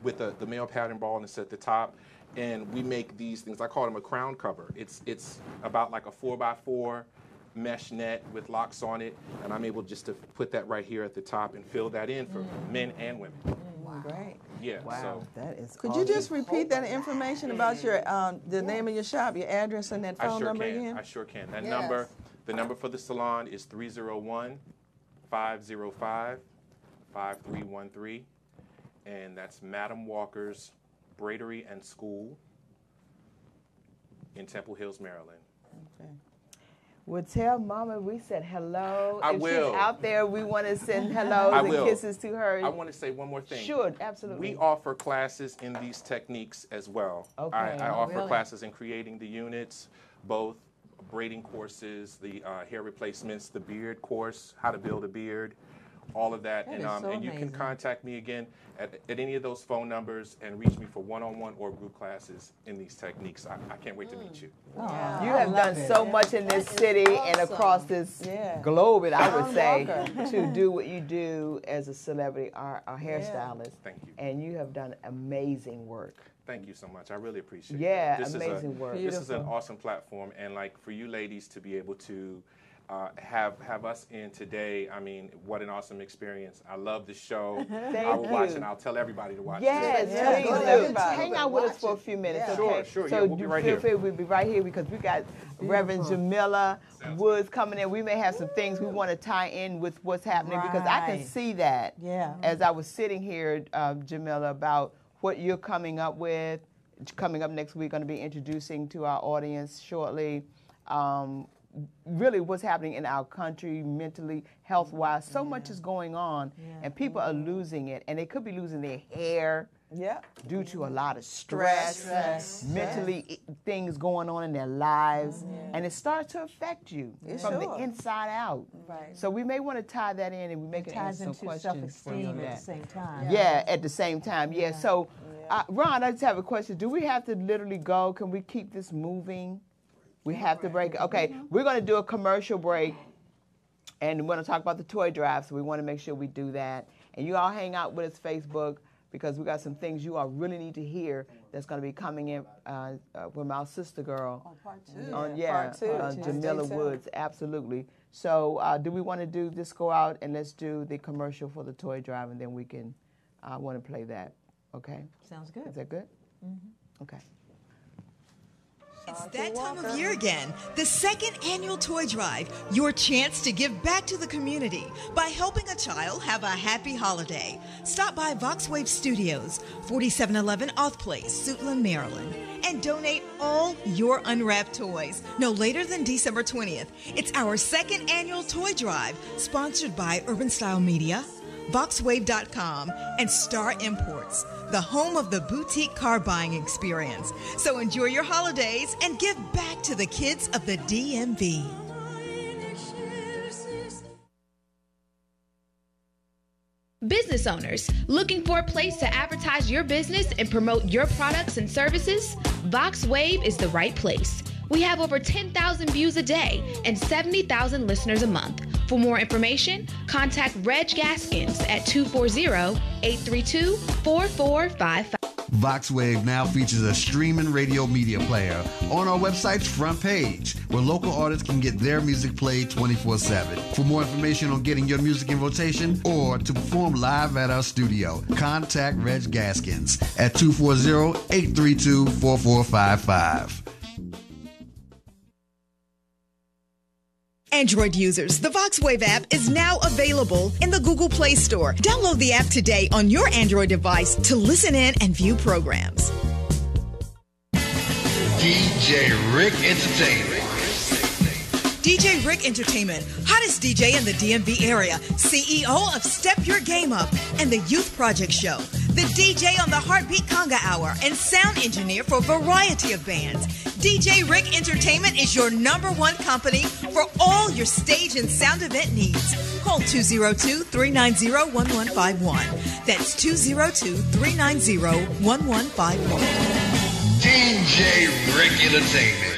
with the male pattern baldness at the top, and we make these things, I call them a crown cover. It's about like a 4x4 mesh net with locks on it, and I'm able just to put that right here at the top and fill that in for men and women. Wow. Great. Yeah. Wow, So that is Could you just repeat that information about your the name of your shop, your address, and that phone number again? I sure can. That number, the number for the salon is 301-505-5313, and that's Madam Walker's Braidery and School in Temple Hills, Maryland. Okay. Well, tell Mama we said hello. I if will. she's out there, we want to send hellos I and will. kisses to her. I want to say one more thing. Sure, absolutely. We offer classes in these techniques as well. Okay. I offer Really? classes in creating the units, both braiding courses, the hair replacements, the beard course, how to build a beard, all of that. That is so and you can amazing. contact me again at any of those phone numbers and reach me for one-on-one or group classes in these techniques. I can't wait to meet you. You have done so much in this city and across this globe, I would say, to do what you do as a celebrity or a hairstylist. Thank you. And you have done amazing work. Thank you so much. I really appreciate Yeah, it. amazing work. This is an awesome platform, and like for you ladies to be able to have us in today, I mean, what an awesome experience. I love the show. I will watch and I'll tell everybody to watch Yes, it. please do. Hang out with us for a few minutes, Yeah. okay? Sure, So yeah, we'll be right feel here. free, we'll be right here because we got Reverend Jamila Woods coming in. We may have some things we want to tie in with what's happening because I can Right. see that Yeah. as I was sitting here, Jamila, about what you're coming up with. Coming up next week, going to be introducing to our audience shortly. Really what's happening in our country mentally, health-wise. So much is going on, and people are losing it, and they could be losing their hair due to a lot of stress, mentally things going on in their lives, and it starts to affect you from the inside out. Right. So we may want to tie that in, and we make It it ties answer some into questions for you on self-esteem at that. the same time. Yeah, at the same time. Yeah. So, Ron, I just have a question. Do we have to literally go? Can we keep this moving? We have to break. Okay, we're going to do a commercial break, and we're going to talk about the toy drive. So we want to make sure we do that. And you all hang out with us Facebook because we got some things you all really need to hear that's going to be coming in from our sister girl. Part two. Part two. Jamila Stay tuned. Woods, absolutely. So do we want to just go out and let's do the commercial for the toy drive, and then we can want to play that. Okay? Sounds good. Is that good? Mm-hmm. Okay. It's that time of year again. The second annual Toy Drive, your chance to give back to the community by helping a child have a happy holiday. Stop by Voxwave Studios, 4711 Auth Place, Suitland, Maryland, and donate all your unwrapped toys no later than December 20th. It's our second annual Toy Drive, sponsored by Urban Style Media, Voxwave.com, and Star Imports, the home of the boutique car buying experience. So enjoy your holidays and give back to the kids of the DMV. Business owners, looking for a place to advertise your business and promote your products and services? VoxWave is the right place. We have over 10,000 views a day and 70,000 listeners a month. For more information, contact Reg Gaskins at 240-832-4455. VoxWave now features a streaming radio media player on our website's front page, where local artists can get their music played 24/7. For more information on getting your music in rotation or to perform live at our studio, contact Reg Gaskins at 240-832-4455. Android users, the VoxWave app is now available in the Google Play Store. Download the app today on your Android device to listen in and view programs. DJ Rick Entertainment. DJ Rick Entertainment, hottest DJ in the DMV area, CEO of Step Your Game Up and the Youth Project Show, the DJ on the Heartbeat Conga Hour, and sound engineer for a variety of bands. DJ Rick Entertainment is your #1 company for all your stage and sound event needs. Call 202-390-1151. That's 202-390-1151. DJ Rick Entertainment.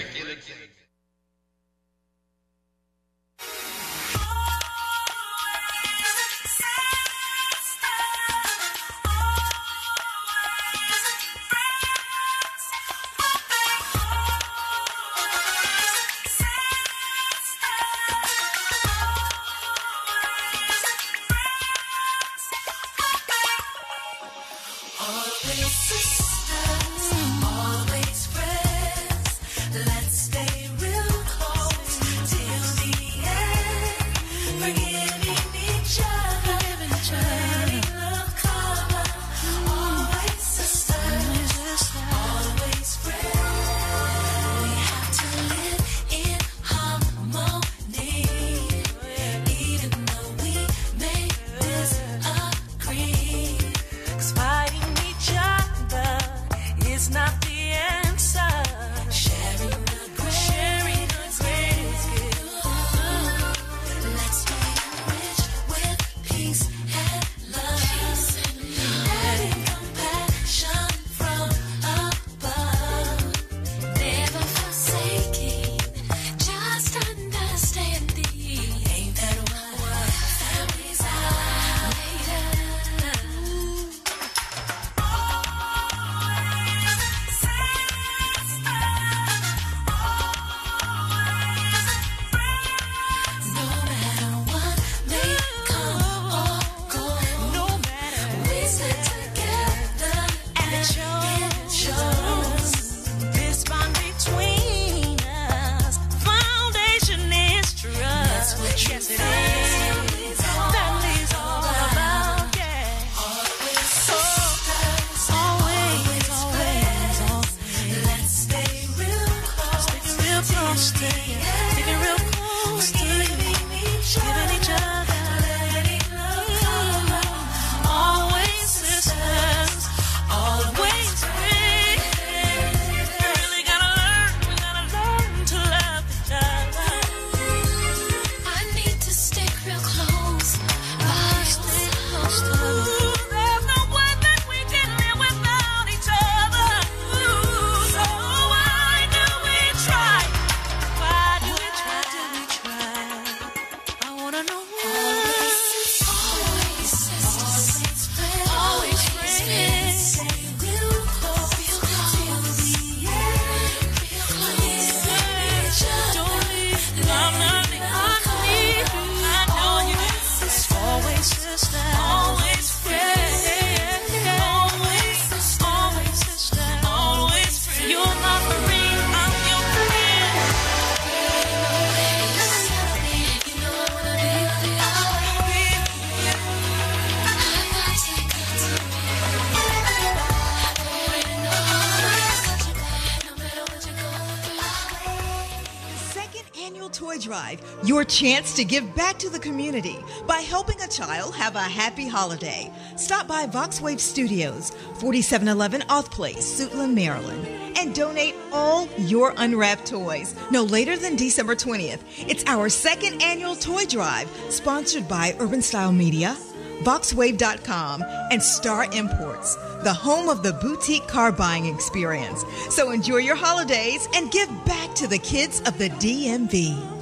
Toy Drive, your chance to give back to the community by helping a child have a happy holiday. Stop by VoxWave Studios, 4711 Auth Place, Suitland, Maryland, and donate all your unwrapped toys no later than December 20th. It's our second annual toy drive, sponsored by Urban Style Media, VoxWave.com, and Star Imports, the home of the boutique car buying experience. So enjoy your holidays and give back to the kids of the DMV.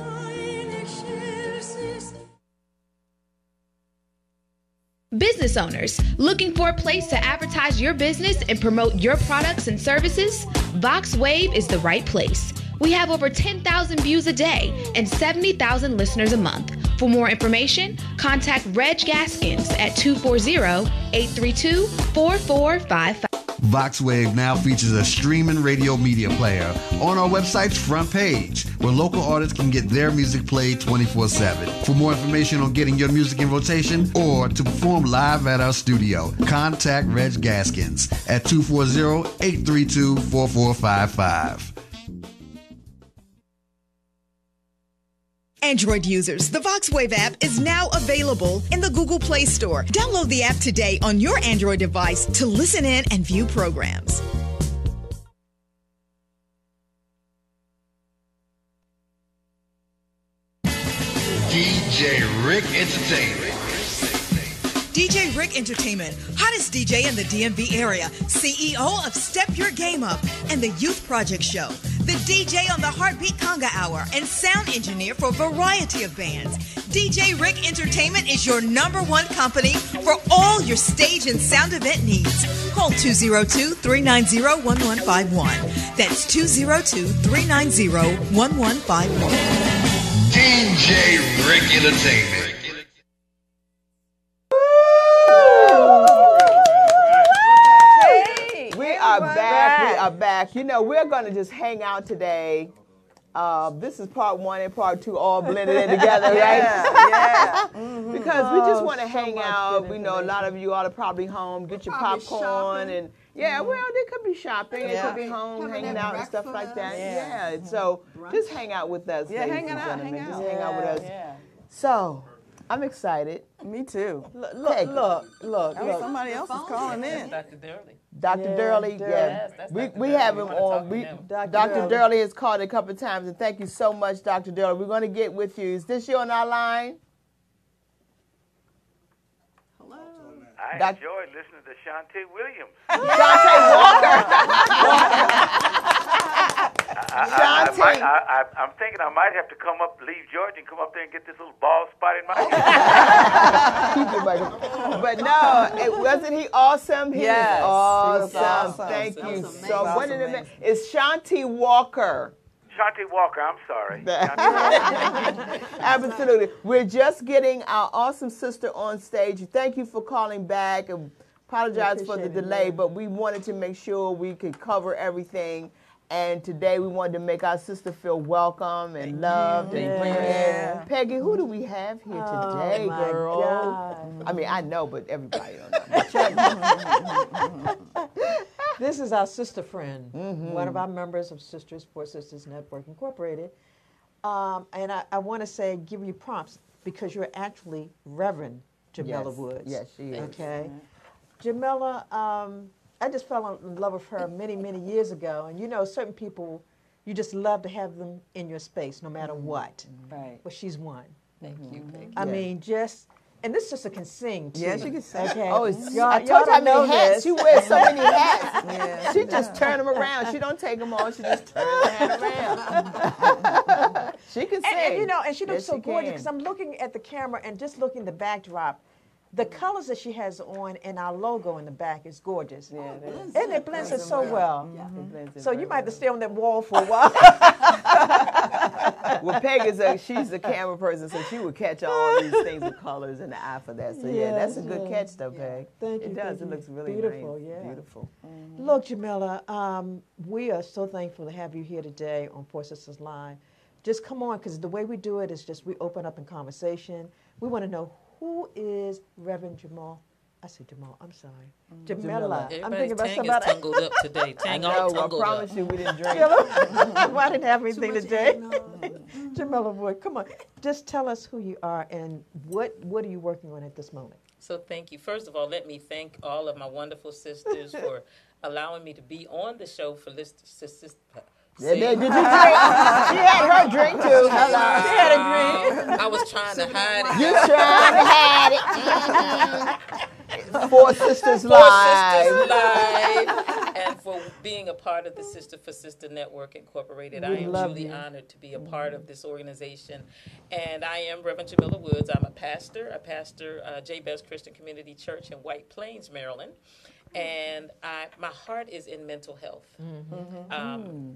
Business owners looking for a place to advertise your business and promote your products and services? VoxWave is the right place. We have over 10,000 views a day and 70,000 listeners a month. For more information, contact Reg Gaskins at 240-832-4455. VoxWave now features a streaming radio media player on our website's front page, where local artists can get their music played 24/7. For more information on getting your music in rotation or to perform live at our studio, contact Reg Gaskins at 240-832-4455. Android users, the VoxWave app is now available in the Google Play Store. Download the app today on your Android device to listen in and view programs. DJ Rick Entertainment. DJ Rick Entertainment, hottest DJ in the DMV area, CEO of Step Your Game Up and the Youth Project Show, the DJ on the Heartbeat Conga Hour, and sound engineer for a variety of bands. DJ Rick Entertainment is your #1 company for all your stage and sound event needs. Call 202-390-1151. That's 202-390-1151. DJ Rick Entertainment. We are back. We are back. You know, we're going to just hang out today. This is part 1 and part 2 all blended in together, right? Yeah. Because we just want to hang out. We know a lot of you all are probably home. Get your popcorn and well, they could be shopping. They could be home, hanging out and stuff like that. Yeah. So just hang out with us, ladies and gentlemen. Just hang out with us. So I'm excited. Me too. Look. Somebody else is calling in. Dr. Durley. Dr. Durley, we have him on. Dr. Durley has called a couple of times, and thank you so much, Dr. Durley. We're going to get with you. Is this you on our line? I enjoyed listening to Shantae Williams. Shantae Walker. I'm thinking I might have to come up, leave Georgia, and come up there and get this little bald spot in my head. But no, wasn't he awesome? He was awesome. Thank you so much. It's Shantae Walker. Shantae Walker, I'm sorry. Absolutely. We're just getting our awesome sister on stage. Thank you for calling back. And apologize for the delay, but we wanted to make sure we could cover everything. And today we wanted to make our sister feel welcome and loved and bring her in. Peggy, who do we have here today, girl? God. I mean, I know, but everybody don't know. This is our sister friend, one of our members of Sisters for Sisters Network Incorporated. And I want to say, give you prompts, because you're actually Reverend Jamila Woods. Yes, she is. Okay. Jamila, I just fell in love with her many, many years ago. And you know, certain people, you just love to have them in your space no matter what. Right. Well, she's one. Thank you. I mean, and this sister can sing, too. Yeah, she can sing. Okay. Oh, I told you how many hats. She wears so many hats. She just turn them around. She don't take them on. She just turn the hat around. She can sing. And you know, and she looks so gorgeous, because I'm looking at the camera and just looking at the backdrop. The colors that she has on and our logo in the back is gorgeous. Yeah, and it blends it so well. So you might have to stay on that wall for a while. Well, Peg she's a camera person, so she would catch all these things with colors in the eye for that. So that's a good catch, though, Peg. Thank you. It does. It looks really beautiful. nice. Yeah. Beautiful. Look, Jamila, we are so thankful to have you here today on Four Sisters Live. Just come on, because the way we do it is just we open up in conversation. We want to know, who is Reverend Jamal? I said Jamal. I'm sorry. Jamila. I'm thinking about somebody. Tangled up today. I promise you we didn't drink. Well, I didn't have anything today. Jamila Boyd, come on. Just tell us who you are and what are you working on at this moment? So thank you. First of all, let me thank all of my wonderful sisters for allowing me to be on the show for Did you drink? She had her drink too. Hello. She had a drink. I was trying to hide it. You trying to hide it. Four Sisters Live. And for being a part of the Sister for Sister Network Incorporated. I am truly honored to be a part of this organization. And I am Reverend Jamila Woods. I'm a pastor. I pastor J. Best Christian Community Church in White Plains, Maryland. And my heart is in mental health.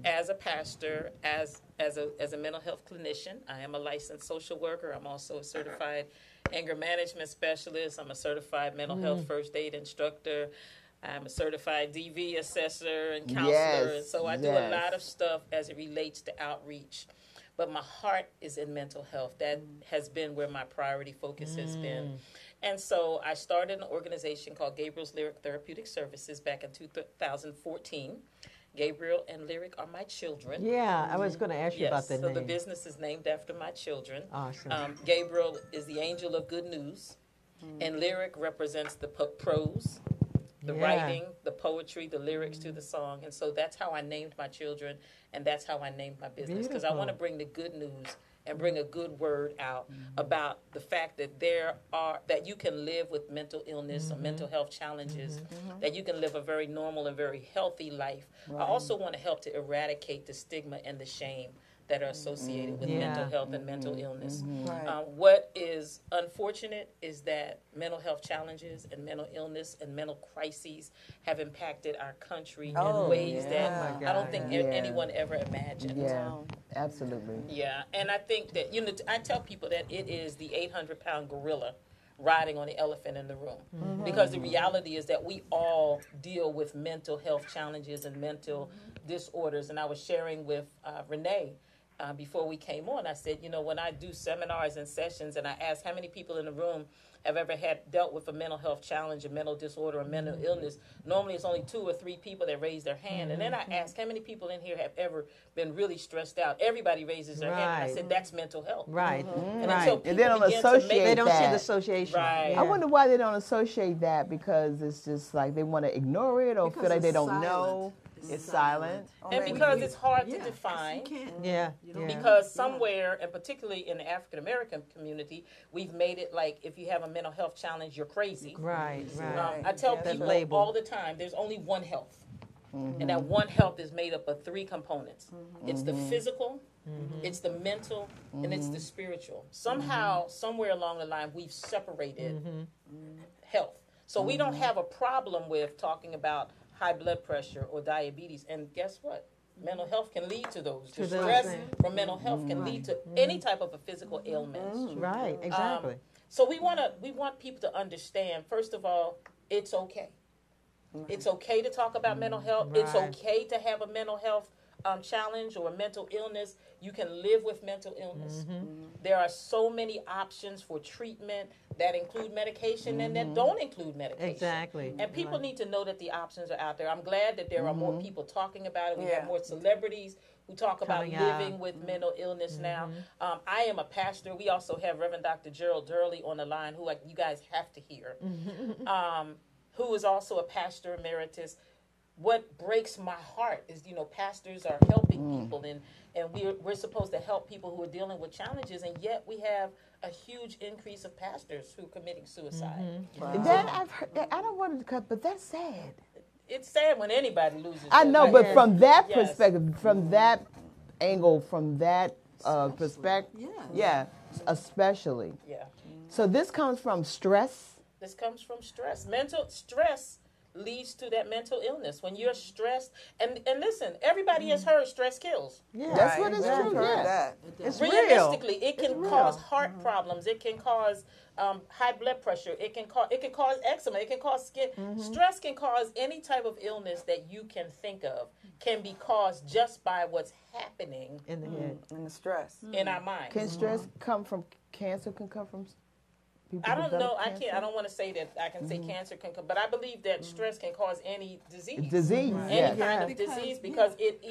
As a pastor, as a mental health clinician, I am a licensed social worker. I'm also a certified anger management specialist. I'm a certified mental health first aid instructor. I'm a certified DV assessor and counselor. And so I do a lot of stuff as it relates to outreach. But my heart is in mental health. That has been where my priority focus has been. And so I started an organization called Gabriel's Lyric Therapeutic Services back in 2014. Gabriel and Lyric are my children. Yeah, I was going to ask you about that so name. the business is named after my children. Awesome. Gabriel is the angel of good news, and Lyric represents the prose, the writing, the poetry, the lyrics to the song. And so that's how I named my children, and that's how I named my business, because I want to bring the good news and bring a good word out about the fact that that you can live with mental illness or mental health challenges, that you can live a very normal and very healthy life. I also want to help to eradicate the stigma and the shame that are associated with mental health and mental illness. What is unfortunate is that mental health challenges and mental illness and mental crises have impacted our country in ways that I don't think anyone ever imagined. Yeah, absolutely. Yeah, and I think that, I tell people that it is the 800-pound gorilla riding on the elephant in the room. Because the reality is that we all deal with mental health challenges and mental disorders. And I was sharing with Renee before we came on, I said, when I do seminars and sessions and I ask how many people in the room have ever dealt with a mental health challenge, a mental disorder, or mental illness, normally it's only 2 or 3 people that raise their hand. And then I ask how many people in here have ever been really stressed out. Everybody raises their hand. And I said, that's mental health. And until people they don't associate they don't see that. the association. I wonder why they don't associate that, because it's just like they want to ignore it or feel like they don't know. It's silent. And because it's hard to define. Because somewhere, and particularly in the African American community, we've made it like if you have a mental health challenge, you're crazy. Right. I tell people all the time, there's only one health. And that one health is made up of 3 components. It's the physical, it's the mental, and it's the spiritual. Somehow, somewhere along the line, we've separated health. So we don't have a problem with talking about high blood pressure or diabetes. And guess what? Mental health can lead to those. The stress from mental health can lead to any type of a physical ailment. Right, exactly. So we want people to understand, first of all, it's okay. It's okay to talk about mental health. It's okay to have a mental health challenge or a mental illness. You can live with mental illness. There are so many options for treatment that include medication and that don't include medication. Exactly. And people need to know that the options are out there. I'm glad that there are more people talking about it. We have more celebrities who talk about living with mental illness now. I am a pastor. We also have Reverend Dr. Gerald Durley on the line, who you guys have to hear, who is also a pastor emeritus. What breaks my heart is, pastors are helping people, and we're supposed to help people who are dealing with challenges, and yet we have a huge increase of pastors who are committing suicide. That I've heard. I don't want to cut, but that's sad. It's sad when anybody loses. I know, but from that perspective, from that angle, from that perspective, especially. Yeah. So this comes from stress. This comes from stress. Mental stress leads to that mental illness. When you're stressed, and listen, everybody has heard stress kills. Yeah, that's what it's true. Yeah. It's realistically, real. it can cause heart problems. It can cause high blood pressure. It can cause eczema. It can cause skin. Stress can cause any type of illness that you can think of. Can be caused just by what's happening in the head, in the stress, in our mind. Can stress come from cancer? Can come from I don't know. I can't. I don't want to say that I can say cancer can come, but I believe that stress can cause any disease. Any kind of disease, because it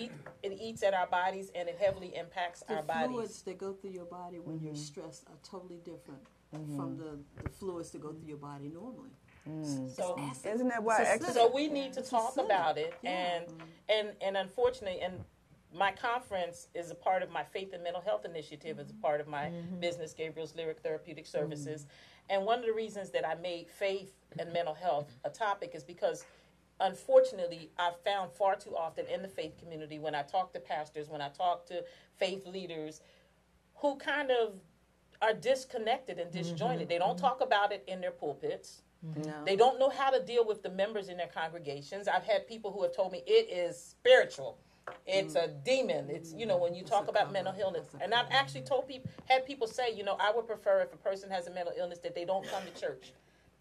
eats at our bodies and it heavily impacts our bodies. The fluids that go through your body when you're stressed are totally different from the fluids that go through your body normally. So isn't that why? So we need to talk about it, and unfortunately, and my conference is a part of my Faith and Mental Health Initiative. It's a part of my business, Gabriel's Lyric Therapeutic Services. And one of the reasons that I made faith and mental health a topic is because, unfortunately, I've found far too often in the faith community, when I talk to pastors, when I talk to faith leaders, who kind of are disconnected and disjointed. They don't talk about it in their pulpits. No. They don't know how to deal with the members in their congregations. I've had people who have told me it is spiritual. It's a demon. It's, you know, when you talk about mental illness. And I've actually had people say, you know, I would prefer if a person has a mental illness that they don't come to church,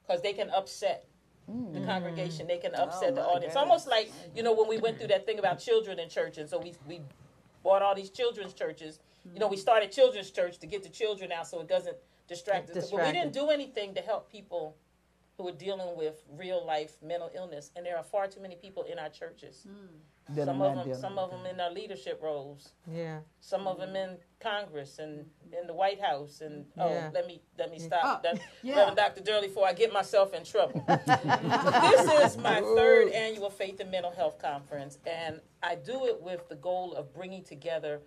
because they can upset the congregation. They can upset the audience. Goodness. Almost like, you know, when we went through that thing about children in church, and so we bought all these children's churches. You know, we started children's church to get the children out so it doesn't distract us. But we didn't do anything to help people who are dealing with real life mental illness, and there are far too many people in our churches. Some of them in our leadership roles. Yeah. Some of them in Congress and in the White House. And let me stop. Reverend Dr. Durley, before I get myself in trouble. This is my third annual Faith and Mental Health Conference, and I do it with the goal of bringing together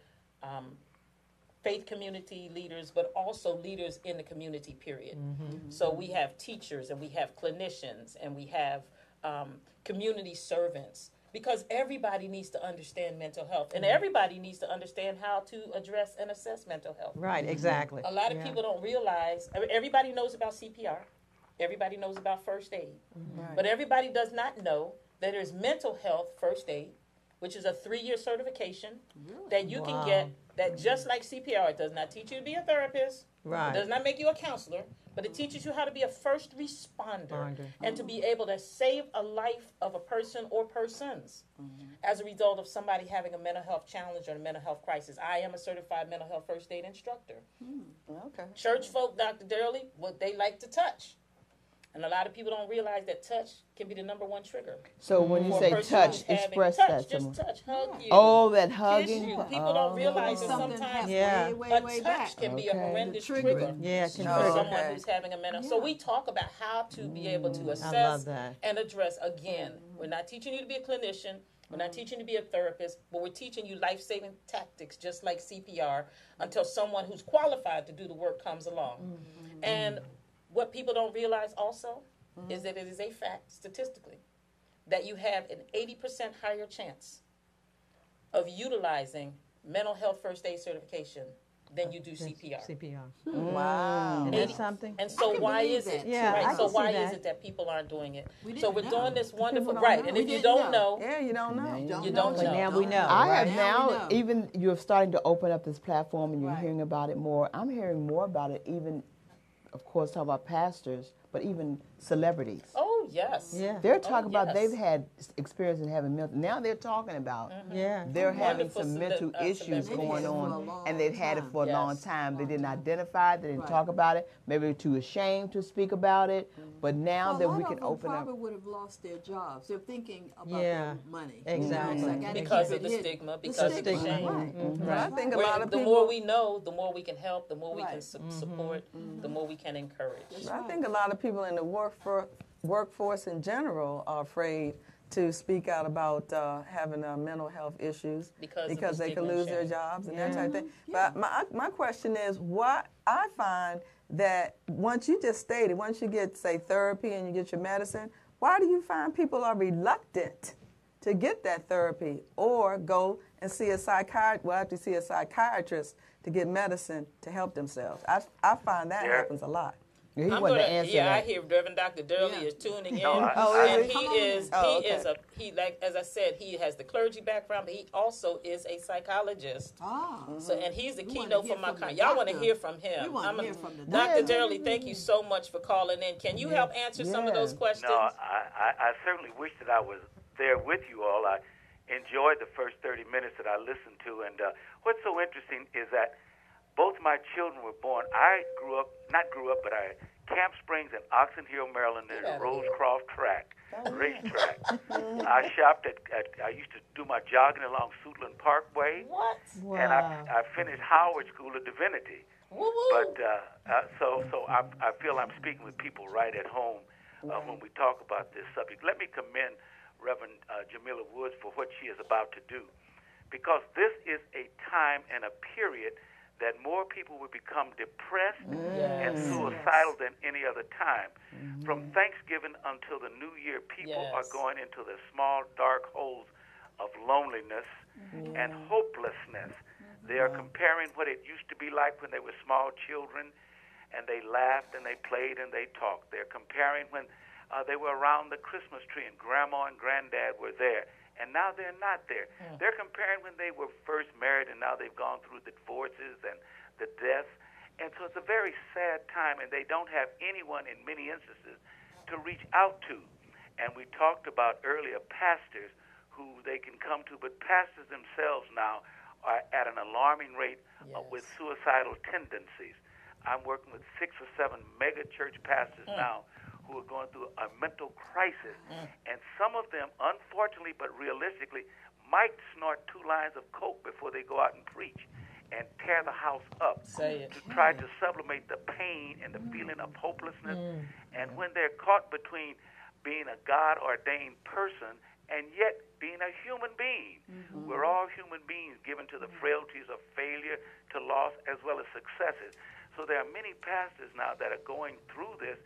faith community leaders, but also leaders in the community, period. So we have teachers, and we have clinicians, and we have community servants, because everybody needs to understand mental health, and everybody needs to understand how to address and assess mental health. Right, exactly. A lot of people don't realize, everybody knows about CPR, everybody knows about first aid, but everybody does not know that there's mental health first aid, which is a 3-year certification that you can get, that just like CPR, it does not teach you to be a therapist, it does not make you a counselor, but it teaches you how to be a first responder and to be able to save a life of a person or persons as a result of somebody having a mental health challenge or a mental health crisis. I am a certified mental health first aid instructor. Church folk, Dr. Durley, what they like to touch. And a lot of people don't realize that touch can be the #1 trigger. So when you say touch, express that. Just touch, hug you. Oh, that hugging. Kiss you. People don't realize that sometimes a touch can be a horrendous trigger for someone who's having a mental. So we talk about how to be able to assess and address. Again, we're not teaching you to be a clinician. We're not teaching you to be a therapist, but we're teaching you life-saving tactics, just like CPR, until someone who's qualified to do the work comes along. And what people don't realize also is that it is a fact, statistically, that you have an 80% higher chance of utilizing mental health first aid certification than you do CPR. Wow. And that's something. And so why is it? So why is it that people aren't doing it? So we're doing this wonderful, and if you don't know. You don't know. You don't know. Now we know. I have now, even you're starting to open up this platform and you're hearing about it more. I'm hearing more about it, even, of course, talk about pastors, but even celebrities. Oh, yes. They're talking about they've had experience in having mental. Now they're talking about they're having some mental issues going on, and they've had it for a long time. They didn't identify it. They didn't talk about it. Maybe they're too ashamed to speak about it. But now that we can open up. Probably would have lost their jobs. They're thinking about their money. Exactly. Because of the stigma, because of the shame. I think a lot of the more we know, the more we can help, the more we can support, the more we can encourage. I think a lot of people in the workforce in general are afraid to speak out about having mental health issues because they could lose their jobs and that type of thing. But my question is, what I find that once you get, say, therapy and you get your medicine, why do you find people are reluctant to get that therapy or go and see a psychiatrist to get medicine to help themselves? I find that happens a lot. He wanted to answer that. I hear Reverend Dr. Durley is tuning in, and as I said, he has the clergy background, but he also is a psychologist. So, and he's the keynote for my conference. Y'all want to hear from him. Dr. Durley, thank you so much for calling in. Can you help answer some of those questions? No, I certainly wish that I was there with you all. I enjoyed the first 30 minutes that I listened to, and what's so interesting is that both my children were born. I but Camp Springs and Oxon Hill, Maryland, in the Rosecroft racetrack. I shopped I used to do my jogging along Suitland Parkway. What? Wow. And I finished Howard School of Divinity. Woo-woo. But so I feel I'm speaking with people right at home when we talk about this subject. Let me commend Reverend Jamila Woods for what she is about to do, because this is a time and a period that more people will become depressed and suicidal than any other time. From Thanksgiving until the New Year, people are going into the small, dark holes of loneliness and hopelessness. They are comparing what it used to be like when they were small children and they laughed and they played and they talked. They're comparing when they were around the Christmas tree and Grandma and Granddad were there. And now they're not there. They're comparing when they were first married and now they've gone through the divorces and the deaths. And so it's a very sad time, and they don't have anyone in many instances to reach out to. And we talked about earlier pastors who they can come to, but pastors themselves now are at an alarming rate with suicidal tendencies. I'm working with 6 or 7 mega church pastors now who are going through a mental crisis. And some of them, unfortunately but realistically, might snort 2 lines of coke before they go out and preach and tear the house up to try to sublimate the pain and the feeling of hopelessness. And when they're caught between being a God-ordained person and yet being a human being, we're all human beings given to the frailties of failure, to loss, as well as successes. So there are many pastors now that are going through this.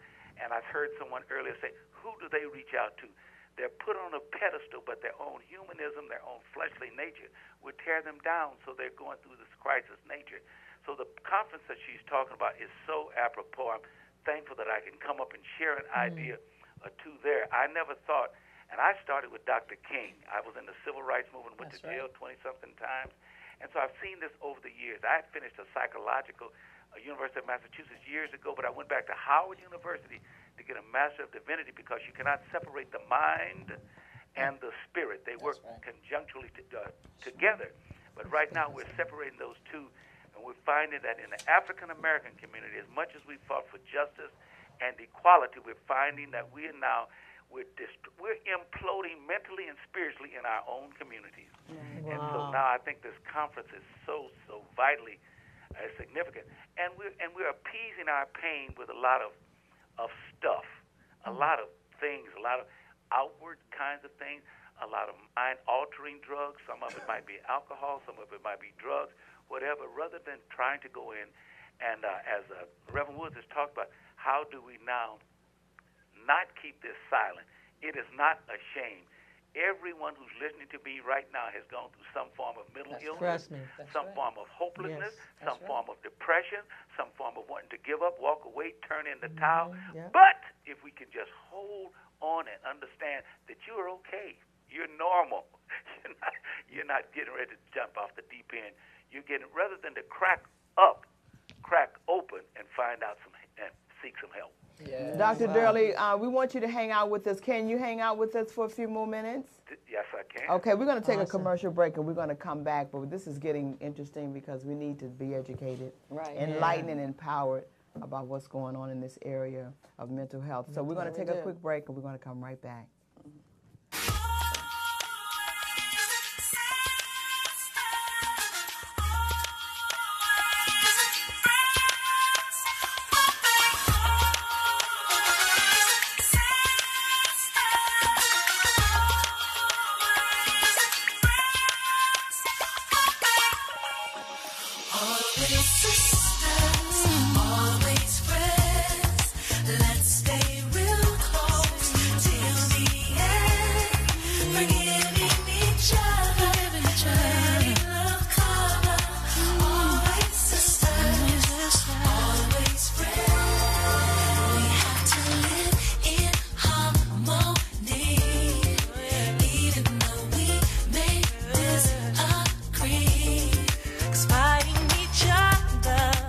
And I've heard someone earlier say, who do they reach out to? They're put on a pedestal, but their own humanism, their own fleshly nature would tear them down, so they're going through this crisis nature. So the conference that she's talking about is so apropos. I'm thankful that I can come up and share an idea or two there. I never thought, and I started with Dr. King. I was in the civil rights movement, went to jail 20-something times. And so I've seen this over the years. I had finished a psychological University of Massachusetts years ago, but I went back to Howard University to get a Master of Divinity because you cannot separate the mind and the spirit. They work conjuncturally together. But right now we're separating those two, and we're finding that in the African-American community, as much as we fought for justice and equality, we're finding that we're imploding mentally and spiritually in our own communities. And so now I think this conference is so vitally significant, and we're appeasing our pain with a lot of stuff, a lot of things, a lot of outward kinds of things, a lot of mind-altering drugs. Some of it might be alcohol, some of it might be drugs, whatever. Rather than trying to go in and, as Reverend Woods has talked about, how do we now not keep this silent? It is not a shame. Everyone who's listening to me right now has gone through some form of mental illness, some form of hopelessness, some form of depression, some form of wanting to give up, walk away, turn in the towel. But if we can just hold on and understand that you're okay, you're normal, you're not getting ready to jump off the deep end. You're getting, rather than to crack open and find out and seek some help. Dr. Durley, we want you to hang out with us. Can you hang out with us for a few more minutes? Yes, I can. Okay, we're going to take a commercial break, and we're going to come back. But this is getting interesting because we need to be educated, enlightened, and empowered about what's going on in this area of mental health. So we're going to take a quick break, and we're going to come right back. Fighting each other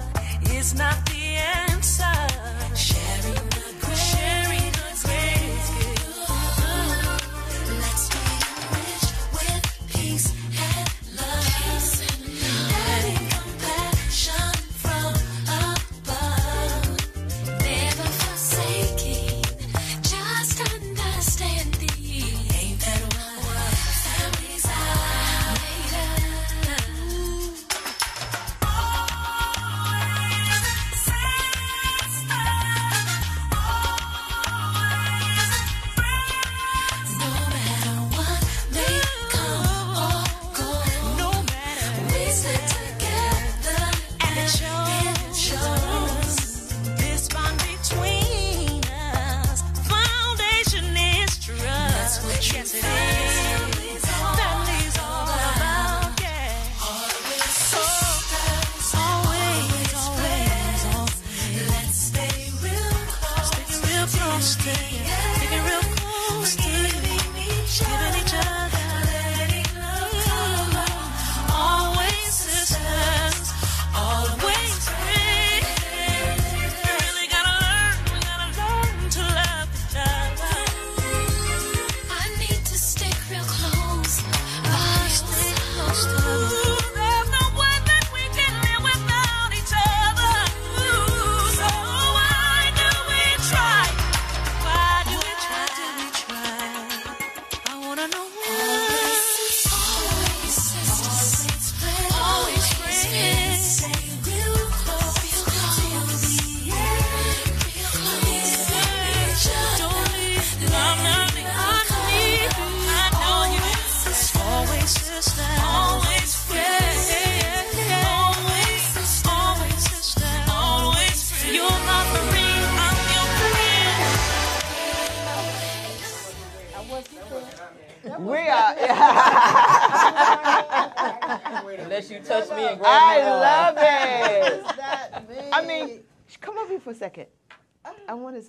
We are. Unless you touch me and grab I my arm. love it. What does that mean? I mean, come over here for a second. I want to.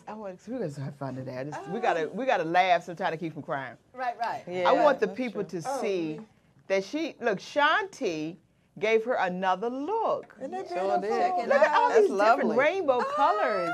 We're gonna have fun today. We gotta laugh sometimes to keep from crying. Right. I want the people to see that Shanti gave her another look. Isn't that Sure beautiful? did. Look at all That's these lovely. different rainbow colors.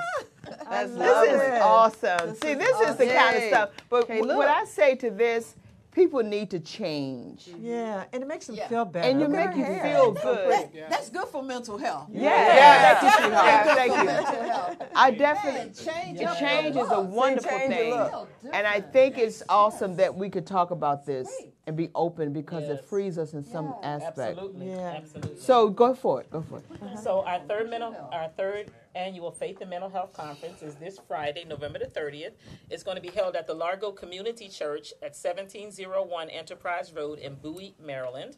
That's This is awesome. See, this is the kind of Yay. stuff. But Okay, what look. I say to this, people need to change. Yeah, and it makes them feel better. And you Look at make her you hair. feel good. That's good for mental health. Yeah, thank you, sweetheart. Good Thank for you. mental health. I definitely, change change is a look. wonderful Change thing. your look. And I think it's awesome that we could talk about this and be open because it frees us in some aspect. Absolutely. Absolutely. So go for it. Go for it. So our third annual Faith and Mental Health Conference is this Friday, November the 30th. It's going to be held at the Largo Community Church at 1701 Enterprise Road in Bowie, Maryland.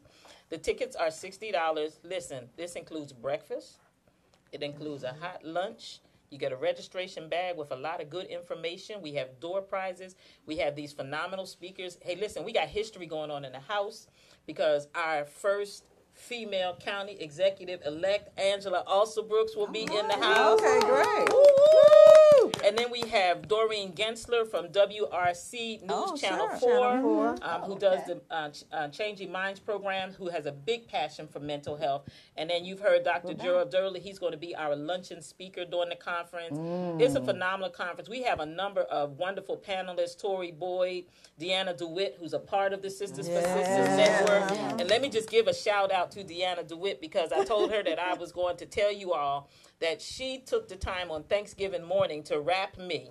The tickets are $60. Listen, this includes breakfast. It includes a hot lunch. You get a registration bag with a lot of good information. We have door prizes. We have these phenomenal speakers. Hey, listen, we got history going on in the house because our first female county executive-elect, Angela Alsobrooks, will be in the house. Okay, great. Woo-hoo! And then we have Doreen Gensler from WRC News Channel 4, who does the Changing Minds program, who has a big passion for mental health. And then you've heard Dr. Gerald Durley. He's going to be our luncheon speaker during the conference. It's a phenomenal conference. We have a number of wonderful panelists, Tori Boyd, Deanna DeWitt, who's a part of the Sisters for Sisters Network. And let me just give a shout out to Deanna DeWitt because I told her that I was going to tell you all that she took the time on Thanksgiving morning to rap me.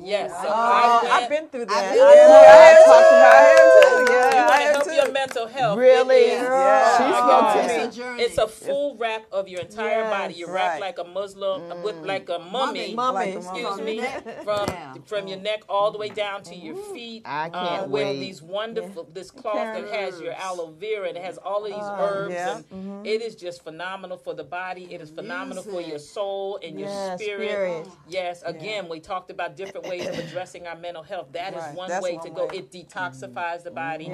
Yes, so I've been through that. You want to help your mental health. Really? It is. She spoke to me. It's a full wrap of your entire body. You wrap like a Muslim, with like a mummy. Excuse me. From your neck all the way down to your feet. I can't with wait. these wonderful, this cloth that has your aloe vera and it has all of these herbs. And it is just phenomenal for the body. It is phenomenal for your soul and your spirit. Yes, again, we talked about different ways of addressing our mental health. That is one way to go. It detoxifies the body.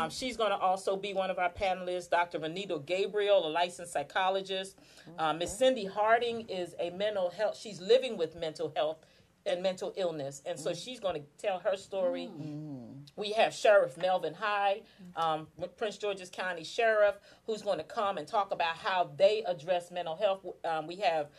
She's going to also be one of our panelists, Dr. Renito Gabriel, a licensed psychologist. Miss Cindy Harding is a mental health. She's living with mental health and mental illness, and so she's going to tell her story. We have Sheriff Melvin High, Prince George's County Sheriff, who's going to come and talk about how they address mental health. We have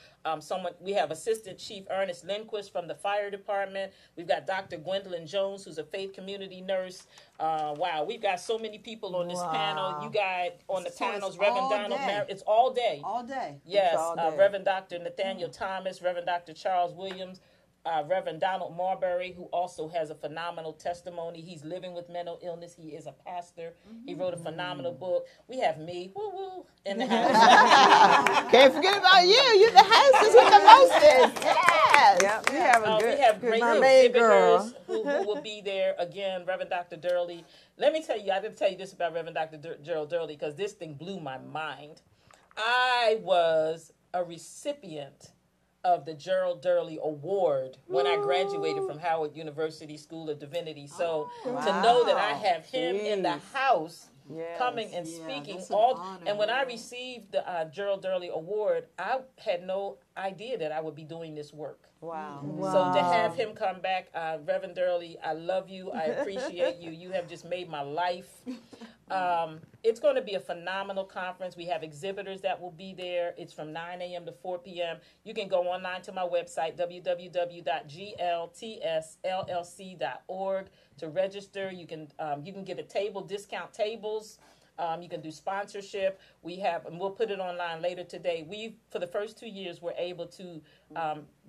Assistant Chief Ernest Lindquist from the Fire Department. We've got Dr. Gwendolyn Jones, who's a faith community nurse. Wow, we've got so many people on this panel. You got on the panels, Reverend Donald Merritt. It's all day. All day. Yes, all day. Reverend Dr. Nathaniel Thomas, Reverend Dr. Charles Williams, Reverend Donald Marbury, who also has a phenomenal testimony. He's living with mental illness. He is a pastor. He wrote a phenomenal book. We have me, woo-woo, in the house. Can't forget about you. You're the hostess with the mostest. Yes. Yeah, we have a We have great my maid girl. exhibitors who will be there. Again, Reverend Dr. Durley. Let me tell you, I didn't tell you this about Reverend Dr. Gerald Durley because this thing blew my mind. I was a recipient of the Gerald Durley Award when I graduated from Howard University School of Divinity. So to know that I have him in the house coming and speaking and when I received the Gerald Durley Award, I had no idea that I would be doing this work. Wow. So to have him come back, Reverend Durley, I love you. I appreciate you. You have just made my life. It's going to be a phenomenal conference. We have exhibitors that will be there. It's from 9 a.m. to 4 p.m. You can go online to my website, www.gltsllc.org, to register. You can get a table, discount tables. You can do sponsorship. We have, and we'll put it online later today. We, for the first 2 years, were able to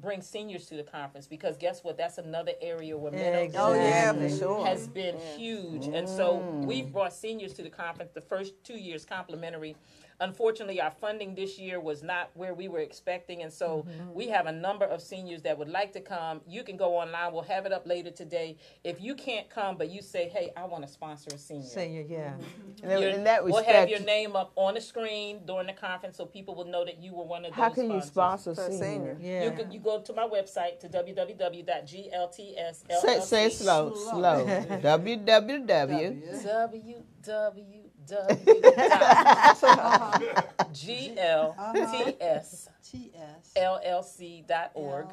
bring seniors to the conference because guess what? That's another area where mental illness has been huge. And so we've brought seniors to the conference the first 2 years complimentary. Unfortunately, our funding this year was not where we were expecting, and so we have a number of seniors that would like to come. You can go online. We'll have it up later today. If you can't come, but you say, hey, I want to sponsor a senior. Senior, yeah. In that we'll respect, have your name up on the screen during the conference so people will know that you were one of those how can sponsors. you sponsor a senior? Yeah. You go to my website to www.gltsllc. Say it slow. www. GLTSLLC.org.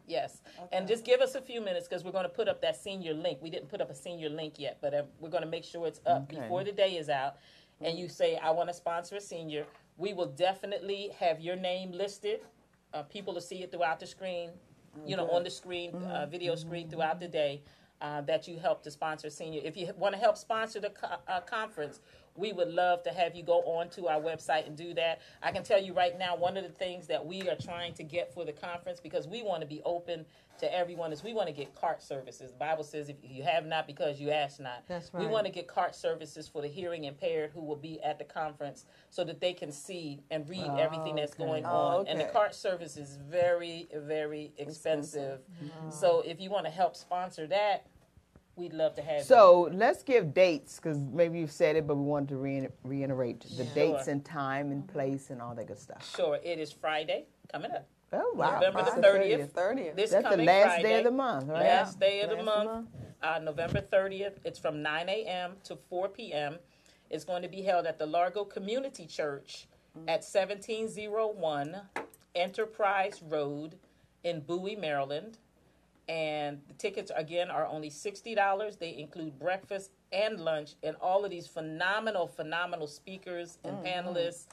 Yes. Okay. And just give us a few minutes because we're going to put up that senior link. We didn't put up a senior link yet, but we're going to make sure it's up before the day is out. And you say, I want to sponsor a senior. We will definitely have your name listed. People will see it throughout the screen, on the screen, video screen throughout the day. That you help to sponsor senior. If you want to help sponsor the conference, we would love to have you go on to our website and do that. I can tell you right now, one of the things that we are trying to get for the conference, because we want to be open to everyone, is we want to get cart services. The Bible says if you have not because you ask not. That's right. We want to get cart services for the hearing impaired who will be at the conference so that they can see and read everything that's going on. And the cart service is very, very expensive. So if you want to help sponsor that, we'd love to have you. So let's give dates, because maybe you've said it, but we wanted to reiterate the dates and time and place and all that good stuff. Sure. It is Friday coming up. Oh, wow. November the 30th. That's the last day of the month, right? Last day of the month. November 30th. It's from 9 a.m. to 4 p.m. It's going to be held at the Largo Community Church at 1701 Enterprise Road in Bowie, Maryland. And the tickets, again, are only $60. They include breakfast and lunch and all of these phenomenal speakers and panelists.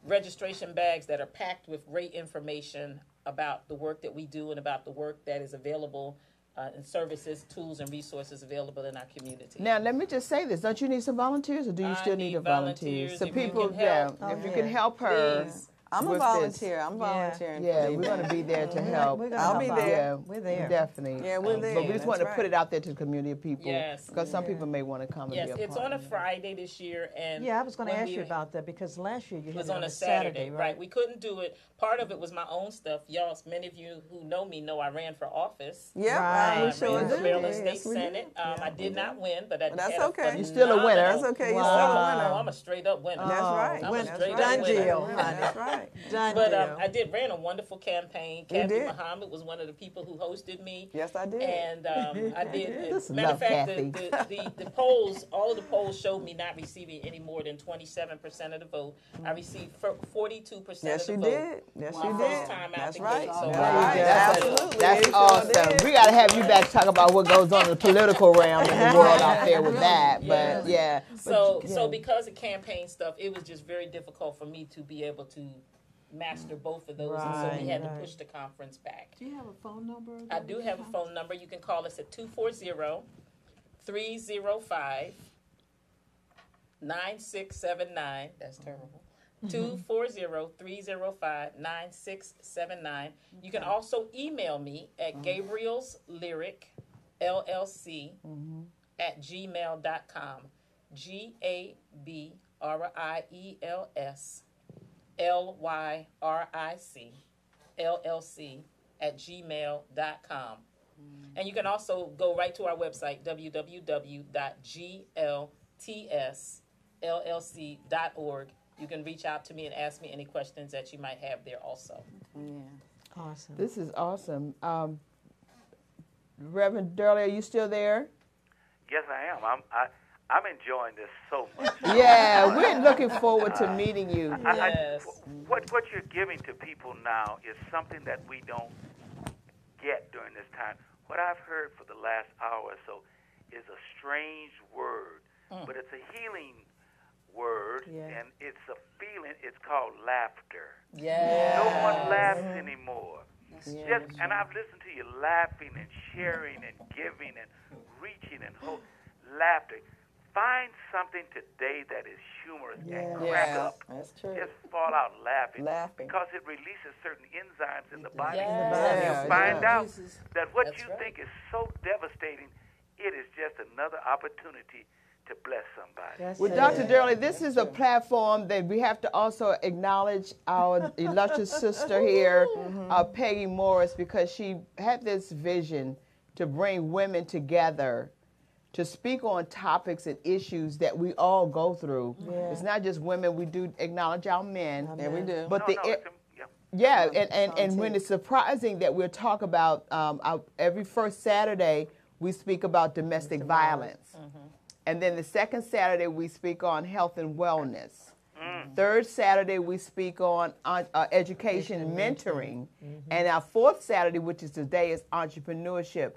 Registration bags that are packed with great information about the work that we do and about the work that is available and services, tools, and resources available in our community. Now, let me just say this. Don't you need some volunteers, or do you still need a volunteer? So people, if you can help her. Please. I'm a volunteer. I'm volunteering. Yeah, we're going to be there to help. I'll be there. Yeah, we're there. Definitely. Yeah, we're there. But we just want to put it out there to the community of people. Yes. Because some people may want to come and be a part. Yes, it's on a Friday this year. And I was going to ask you about that because last year you was had it on a Saturday, right? We couldn't do it. Part of it was my own stuff. Y'all, many of you who know me know I ran for office. Yeah, I ran for Maryland State Senate. I did not win, but that's okay. You're still a winner. That's okay. You're still a winner. I'm a straight up winner. That's right. I'm a straight Done up deal. winner. That's right. Done But deal. I ran a wonderful campaign. Kathy Muhammad was one of the people who hosted me. Yes, I did. And I did. Matter of fact, the polls, all of the polls showed me not receiving any more than 27% of the vote. I received 42% of the vote. Yes, you did. Yes, you did. Time out That's the right. gate. So Absolutely. That's awesome. We got to have you back to talk about what goes on in the political realm in the world out there with that. But So because of campaign stuff, it was just very difficult for me to be able to master both of those, and so we had to push the conference back. Do you have a phone number? I do have a phone number. You can call us at 240-305-9679. That's terrible. 240-305-9679. You can also email me at gabrielslyric@gmail.com. GABRIELS LYRIC/LLC@gmail.com. And you can also go right to our website, www.gltsllc.org. You can reach out to me and ask me any questions that you might have there also. Yeah. Awesome. This is awesome. Reverend Durley, are you still there? Yes, I am. I'm enjoying this so much. Yeah, we're looking forward to meeting you. What you're giving to people now is something that we don't get during this time. What I've heard for the last hour or so is a strange word, but it's a healing word, and it's a feeling. It's called laughter. Yes. No one laughs anymore. And I've listened to you laughing and sharing and giving and reaching and hope. laughter. Find something today that is humorous and crack up. That's true. Just fall out laughing. Because it releases certain enzymes in the body. Yeah, you find out that what you think is so devastating, it is just another opportunity to bless somebody. Well, Dr. Durley, this is a platform that we have to also acknowledge our illustrious sister here, Peggy Morris, because she had this vision to bring women together to speak on topics and issues that we all go through. Yeah. It's not just women. We do acknowledge our men. Yeah, we do. But and when it's surprising that we'll talk about every first Saturday, we speak about domestic violence. And then the second Saturday, we speak on health and wellness. Third Saturday, we speak on education mentoring. And our fourth Saturday, which is today, is entrepreneurship.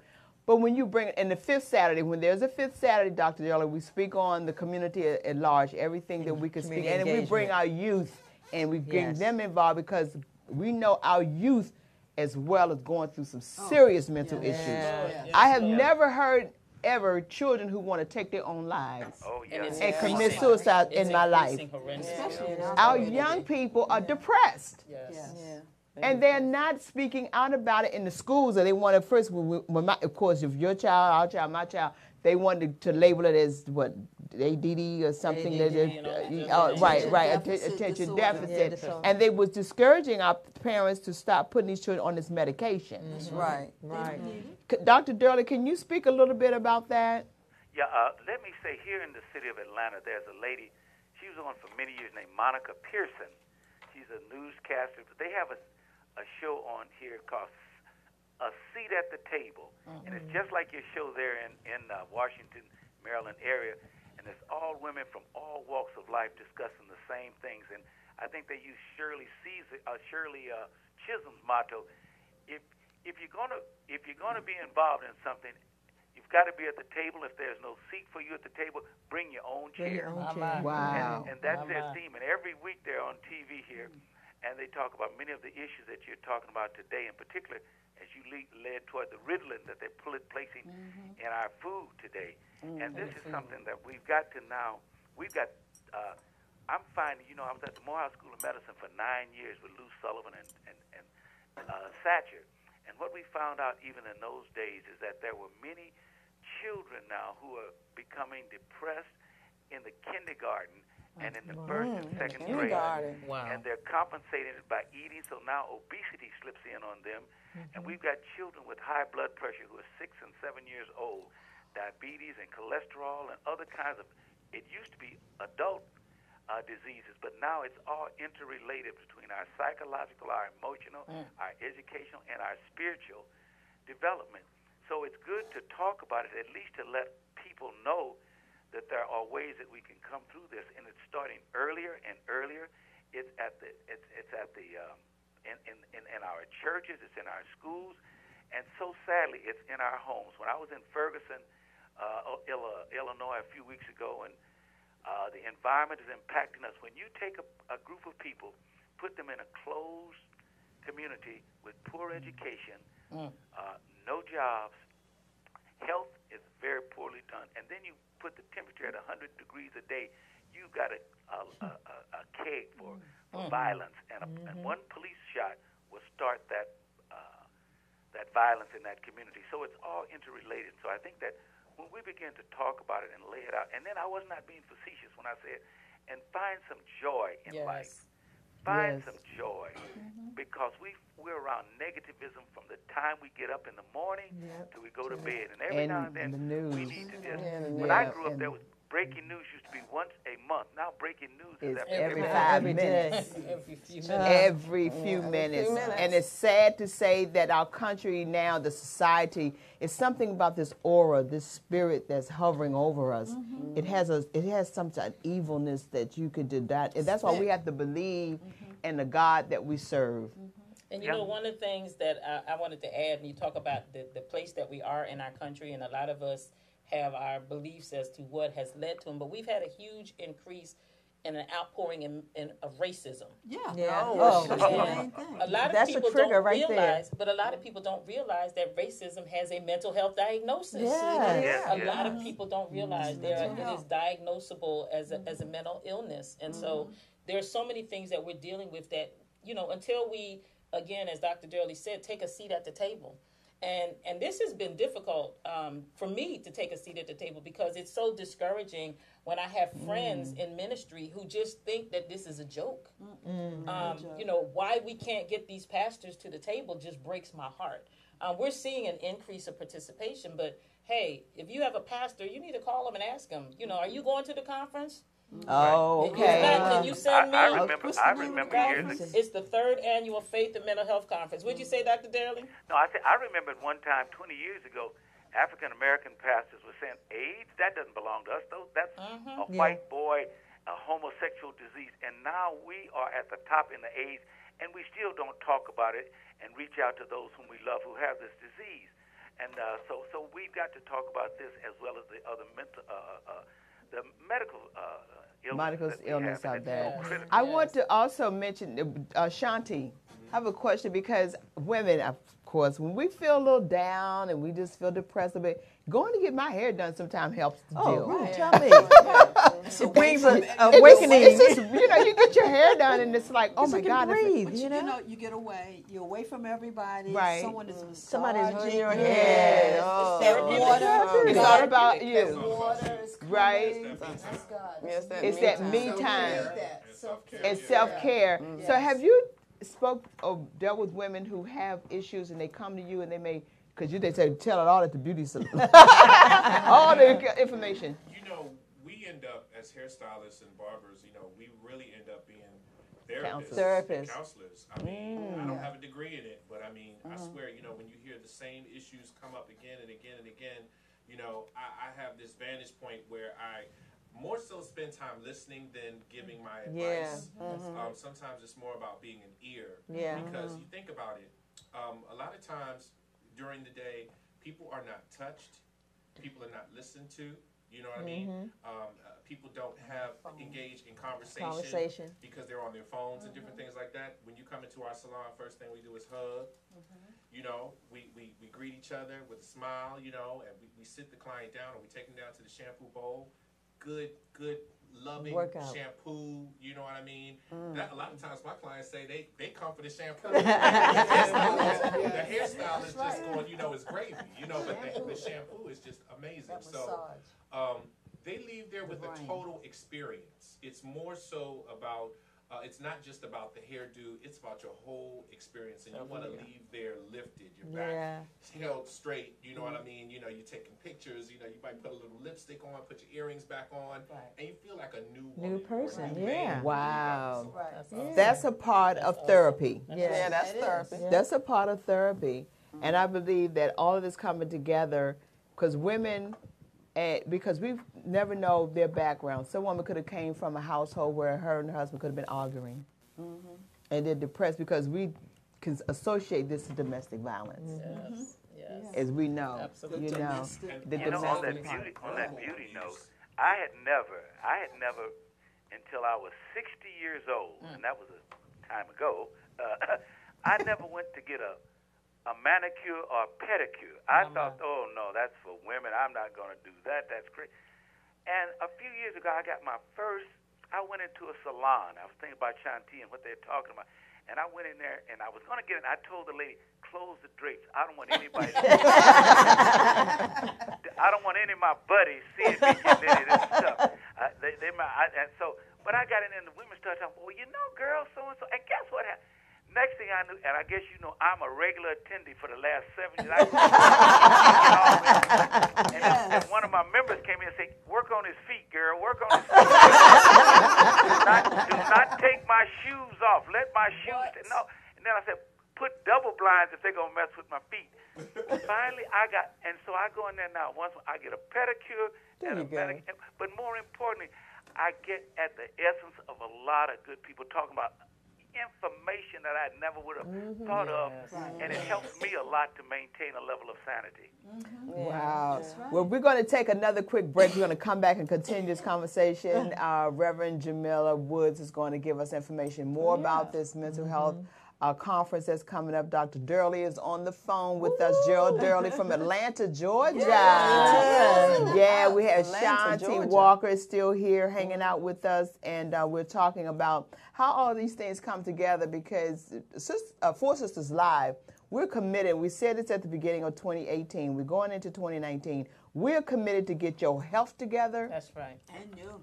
But when you bring, and the fifth Saturday, when there's a fifth Saturday, Dr. Durley, we speak on the community at large, everything that we can speak. And then we bring our youth and we bring them involved because we know our youth as well as going through some serious mental issues. I have never heard ever children who want to take their own lives and commit suicide in my life. Our young people are depressed. And they're not speaking out about it in the schools. Or they want to first, of course, if your child, our child, my child, they wanted to label it as what, ADD or something. Attention deficit. And they was discouraging our parents to stop putting these children on this medication. Right. Dr. Durley, can you speak a little bit about that? Yeah, let me say, here in the city of Atlanta, there's a lady, she was on for many years, named Monica Pearson. She's a newscaster. They have a show on here called A Seat at the Table. And it's just like your show there in Washington, Maryland area. And it's all women from all walks of life discussing the same things. And I think they use Shirley Chisholm's motto: if you're gonna be involved in something, you've got to be at the table. If there's no seat for you at the table, bring your own chair. Wow. And that's their theme. And every week they're on TV here, and they talk about many of the issues that you're talking about today, in particular, as you led toward the Ritalin that they're placing in our food today. And this is something that we've got to now. I'm finding, I was at the Morehouse School of Medicine for 9 years with Lou Sullivan and Satcher. And what we found out even in those days is that there were many children now who are becoming depressed in the kindergarten and in the first and second grade. Wow. And they're compensating it by eating, so now obesity slips in on them. And we've got children with high blood pressure who are 6 and 7 years old, diabetes and cholesterol and other kinds of, it used to be adult diseases, but now it's all interrelated between our psychological, our emotional, our educational, and our spiritual development. So it's good to talk about it, at least to let people know that there are ways that we can come through this, and it's starting earlier and earlier. It's at the in our churches, it's in our schools, and so sadly, it's in our homes. When I was in Ferguson, Illinois, a few weeks ago, and the environment is impacting us. When you take a group of people, put them in a closed community with poor education, no jobs, health is very poorly done, and then you put the temperature at 100 degrees a day, you've got a keg for violence, and one police shot will start that violence in that community. So it's all interrelated. So I think that when we begin to talk about it and lay it out, and then I was not being facetious when I said, and find some joy in life. Find some joy, because we're around negativism from the time we get up in the morning till we go to bed, and every now and then we need to just. When I grew up, there was breaking news used to be once a month. Now breaking news is every 5 minutes. Every few minutes. And it's sad to say that our country now, the society, is something about this aura, this spirit that's hovering over us. It has some sort of evilness that you could do that. And that's why we have to believe in the God that we serve. And one of the things that I wanted to add, and you talk about the place that we are in our country, and a lot of us have our beliefs as to what has led to them, but we've had a huge increase and an outpouring of racism. Yeah. A lot of That's people a trigger don't right realize, there. but a lot of people don't realize that racism has a mental health diagnosis. Yes. A lot of people don't realize it is diagnosable as a mental illness. And so there's so many things that we're dealing with that, until we, again, as Dr. Durley said, take a seat at the table. And this has been difficult for me to take a seat at the table because it's so discouraging when I have friends in ministry who just think that this is a joke. Why we can't get these pastors to the table just breaks my heart. We're seeing an increase of participation, but hey, if you have a pastor, you need to call them and ask them, are you going to the conference? Oh, okay. Can you send me? I remember years ago. It's the 3rd annual Faith and Mental Health Conference. What'd you say, Dr. Darley? No, I remember at one time 20 years ago, African American pastors were saying AIDS, that doesn't belong to us. That's a white boy, a homosexual disease. And now we are at the top in the AIDS, and we still don't talk about it and reach out to those whom we love who have this disease. And so we've got to talk about this as well as the other the medical illness out there. I want to also mention, Shanti, I have a question because women, of course, when we feel a little down and we just feel depressed a bit, going to get my hair done sometimes helps to deal. Right. Tell me. It's awakening. It's just, you get your hair done and it's like, oh my God. Breathe, you get away. You're away from everybody. Right. Somebody's doing your hair. It's that water. It's all about you. That water is right. It's that me time. It's self-care. So have you spoke or dealt with women who have issues and they come to you and they may, because they say tell it all at the beauty salon, all the information. We end up as hairstylists and barbers. We really end up being therapists. Counselors. I mean, I don't have a degree in it, but I mean, I swear, when you hear the same issues come up again and again and again, I have this vantage point where I more so spend time listening than giving my advice. Sometimes it's more about being an ear. Because you think about it, a lot of times during the day, people are not touched, people are not listened to. You know what I mean? People don't have engaged in conversation because they're on their phones and different things like that. When you come into our salon, first thing we do is hug. We greet each other with a smile, and we sit the client down and we take them down to the shampoo bowl. Good, loving shampoo, you know what I mean? That, a lot of times my clients say they come for the shampoo. The hairstyle is just going, it's gravy, but the shampoo is just amazing. So they leave there with a total experience. It's more so about, it's not just about the hairdo, it's about your whole experience. And you want to leave there lifted, your back held straight, you know what I mean? You're taking pictures, you might put a little lipstick on, put your earrings back on, and you feel like a new person. Wow. That's a part of therapy. Yeah, that's therapy. That's a part of therapy. And I believe that all of this coming together, because women, because we never know their background. Some woman could have came from a household where her and her husband could have been arguing. And they're depressed because we can associate this to domestic violence. As we know. Absolutely. The domestic on that beauty note, I had never, until I was 60 years old, and that was a time ago, I never went to get a manicure or pedicure. I thought, oh no, that's for women. I'm not going to do that. That's great. And a few years ago, I went into a salon. I was thinking about Shanti and what they're talking about. And I went in there, and I was going to get it. I told the lady, close the drapes. I don't want anybody I don't want any of my buddies seeing me getting any of this stuff. But I got in and the women started talking, well, girl, so-and-so. And guess what happened? Next thing I knew, and I guess I'm a regular attendee for the last 7 years. And one of my members came in and said, work on his feet, girl, work on his feet. Do not take my shoes off. Let my shoes, no. And then I said, put double blinds if they're going to mess with my feet. Finally, so I go in there now. Once I get a pedicure and a manicure, but more importantly, I get at the essence of a lot of good people talking about, information that I never would have thought of, and it helps me a lot to maintain a level of sanity. Wow. Well, we're going to take another quick break. We're going to come back and continue this conversation. Reverend Jamila Woods is going to give us information more about this mental health conference that's coming up. Dr. Durley is on the phone with us. Gerald Durley from Atlanta, Georgia. Yeah, we have Sean T. Walker is still here hanging out with us, and we're talking about how all these things come together because Four Sisters Live, we're committed. We said this at the beginning of 2018. We're going into 2019. We're committed to get your health together. That's right.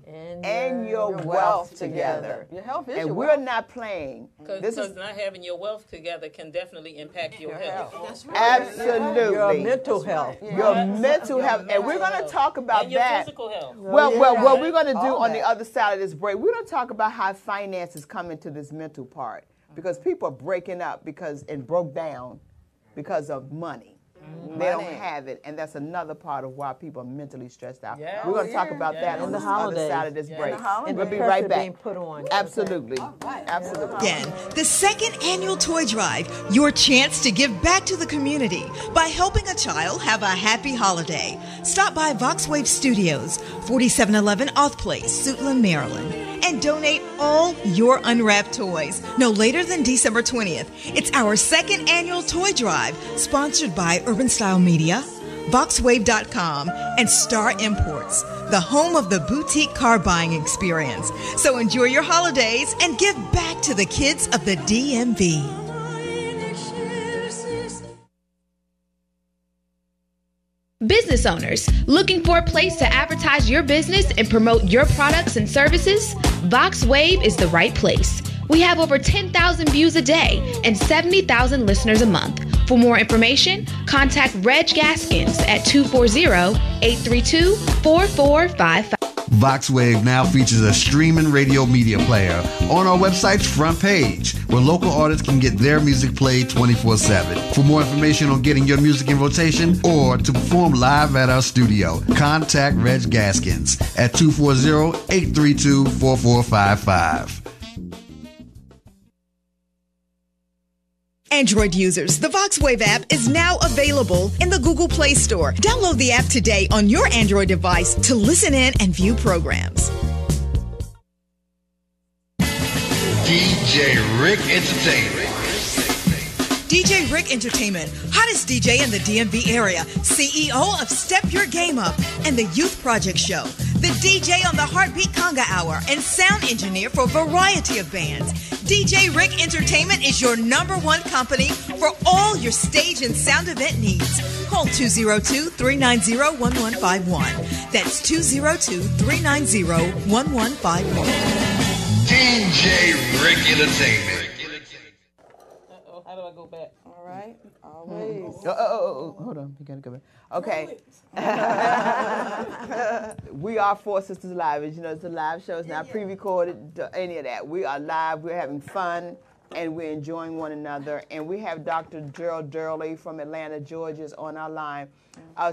And your wealth together. Your health is and your we're wealth. not playing. Because not having your wealth together can definitely impact your health. That's right. Absolutely. Your mental health. Your mental health. And we're going to talk about and your that. Physical health. Well, what we're going to do on the other side of this break, we're going to talk about how finances come into this mental part. Because people are breaking up and broke down because of money. They don't have it, and that's another part of why people are mentally stressed out. Yeah. We're going to talk about that on the other side of this break. And we'll the be pressure right back. being put on. Absolutely. Absolutely. Again, the second annual toy drive, your chance to give back to the community by helping a child have a happy holiday. Stop by VoxWave Studios, 4711 Auth Place, Suitland, Maryland, and donate all your unwrapped toys no later than December 20th. It's our second annual toy drive, sponsored by Urban Style Media, VoxWave.com, and Star Imports, the home of the boutique car buying experience. So enjoy your holidays and give back to the kids of the DMV. Business owners looking for a place to advertise your business and promote your products and services? VoxWave is the right place. We have over 10,000 views a day and 70,000 listeners a month. For more information, contact Reg Gaskins at 240-832-4455. VoxWave now features a streaming radio media player on our website's front page, where local artists can get their music played 24/7. For more information on getting your music in rotation or to perform live at our studio, contact Reg Gaskins at 240-832-4455. Android users, the VoxWave app is now available in the Google Play Store. Download the app today on your Android device to listen in and view programs. DJ Rick Entertainment. DJ Rick Entertainment, hottest DJ in the DMV area, CEO of Step Your Game Up and the Youth Project Show, the DJ on the Heartbeat Conga Hour, and sound engineer for a variety of bands. DJ Rick Entertainment is your #1 company for all your stage and sound event needs. Call 202-390-1151. That's 202-390-1151. DJ Rick Entertainment. How do I go back? All right. Always. Hold on. You got to go back. Okay. We are Four Sisters Live. As you know, it's a live show. It's not pre-recorded, any of that. We are live. We're having fun, and we're enjoying one another. And we have Dr. Gerald Durley from Atlanta, Georgia, is on our line.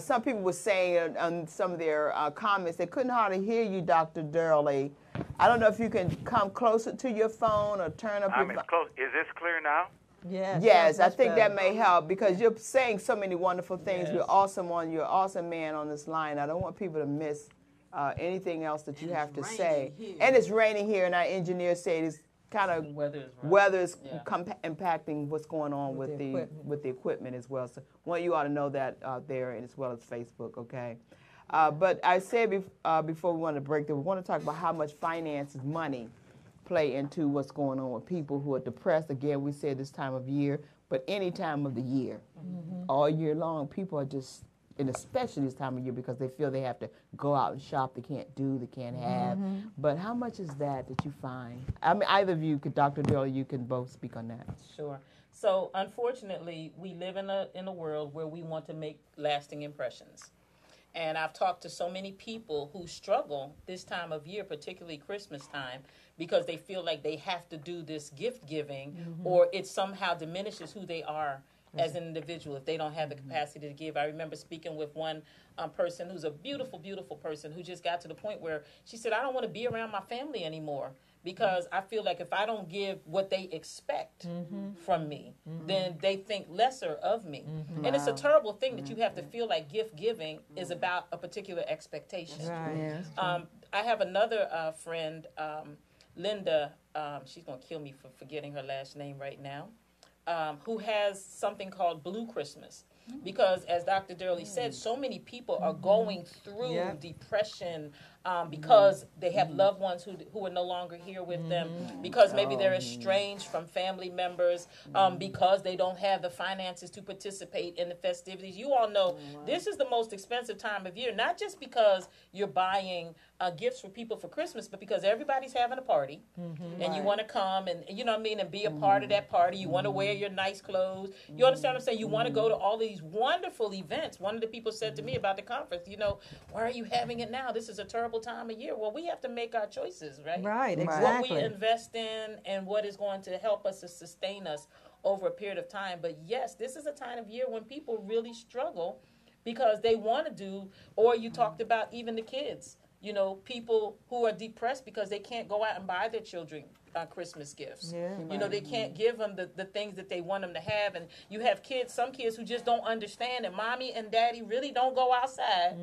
Some people were saying on some of their comments they couldn't hardly hear you, Dr. Durley. I don't know if you can come closer to your phone or turn up your phone. Close. Is this clear now? Yes, I think that may help because you're saying so many wonderful things. You're awesome you're an awesome man on this line. I don't want people to miss anything else that you have to say. And it's raining here, and our engineers say it's kind of weather is impacting what's going on with the equipment as well. So you ought to know that out there, and as well as Facebook. Okay. But I said before we want to break that we want to talk about how much finances, money, play into what's going on with people who are depressed. Again, we said this time of year, but any time of the year, all year long, people are just, and especially this time of year, because they feel they have to go out and shop. They can't do, they can't have. But how much is that you find? I mean, either of you, Dr. Durley, you can both speak on that. Sure. So, unfortunately, we live in a world where we want to make lasting impressions. And I've talked to so many people who struggle this time of year, particularly Christmas time, because they feel like they have to do this gift giving or it somehow diminishes who they are as an individual if they don't have the capacity to give. I remember speaking with one person who's a beautiful, beautiful person who just got to the point where she said, I don't want to be around my family anymore because I feel like if I don't give what they expect from me, then they think lesser of me. And it's a terrible thing that you have to feel like gift giving is about a particular expectation. I have another friend, Linda, she's going to kill me for forgetting her last name right now, who has something called Blue Christmas. Because as Dr. Durley said, so many people are going through depression because they have loved ones who are no longer here with them, because maybe they're estranged from family members, because they don't have the finances to participate in the festivities. You all know this is the most expensive time of year, not just because you're buying gifts for people for Christmas, but because everybody's having a party and you want to come and, you know what I mean, and be a part of that party. You want to wear your nice clothes. You understand what I'm saying? You want to go to all these wonderful events. One of the people said to me about the conference, you know, why are you having it now? This is a terrible time of year. Well, we have to make our choices, right? Right, exactly. What we invest in and what is going to help us to sustain us over a period of time. But yes, this is a time of year when people really struggle because they want to do, or you talked about even the kids. You know, people who are depressed because they can't go out and buy their children Christmas gifts. You know, they can't give them the things that they want them to have. And you have kids, some kids who just don't understand that mommy and daddy really don't go outside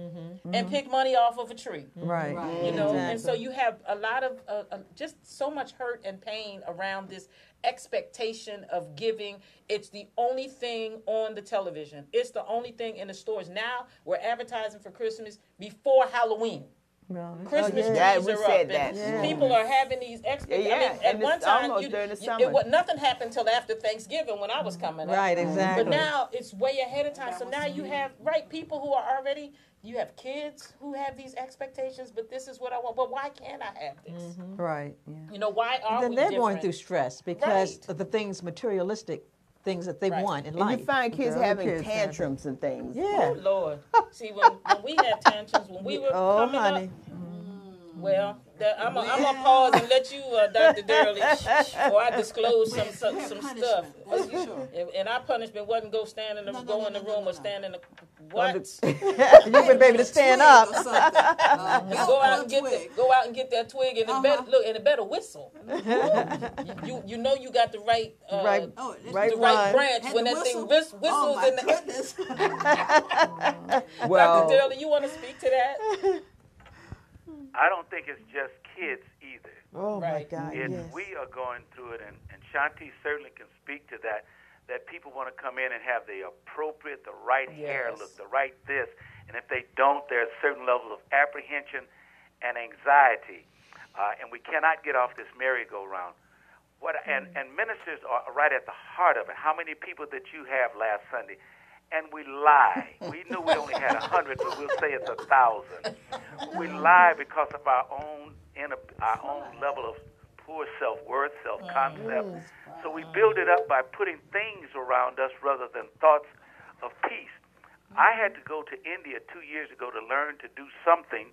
and pick money off of a tree. Right. You know, and so you have a lot of just so much hurt and pain around this expectation of giving. It's the only thing on the television. It's the only thing in the stores. Now we're advertising for Christmas before Halloween. Christmas trees are up, and people are having these expectations. I mean, at one time, nothing happened till after Thanksgiving when I was coming up. Right, exactly. But now it's way ahead of time. So now you have people who are already. You have kids who have these expectations, but this is what I want. But why can't I have this? Right. Yeah. You know, why are we different? Then they're going through stress because of the things, materialistic things that they want in life. And you find kids having tantrums and things. Yeah. Oh, Lord. See, when we had tantrums, when we were coming up, well, I'm gonna pause and let you, Dr. Durley, or I disclose some stuff. And our punishment wasn't go in the room or stand in the what? You been able to stand up. Go out and get that twig, and it better whistle. You know you got the right branch when that thing whistles in the. Dr. Durley, you want to speak to that? I don't think it's just kids either. Oh, my God, We are going through it, and Shanti certainly can speak to that people want to come in and have the appropriate, the right hair look, the right this, and if they don't, there's a certain level of apprehension and anxiety, and we cannot get off this merry-go-round. And ministers are right at the heart of it. How many people that you have last Sunday? And we lie. We knew we only had 100, but we'll say it's 1,000. We lie because of our own level of poor self-worth, self-concept. So we build it up by putting things around us rather than thoughts of peace. I had to go to India 2 years ago to learn to do something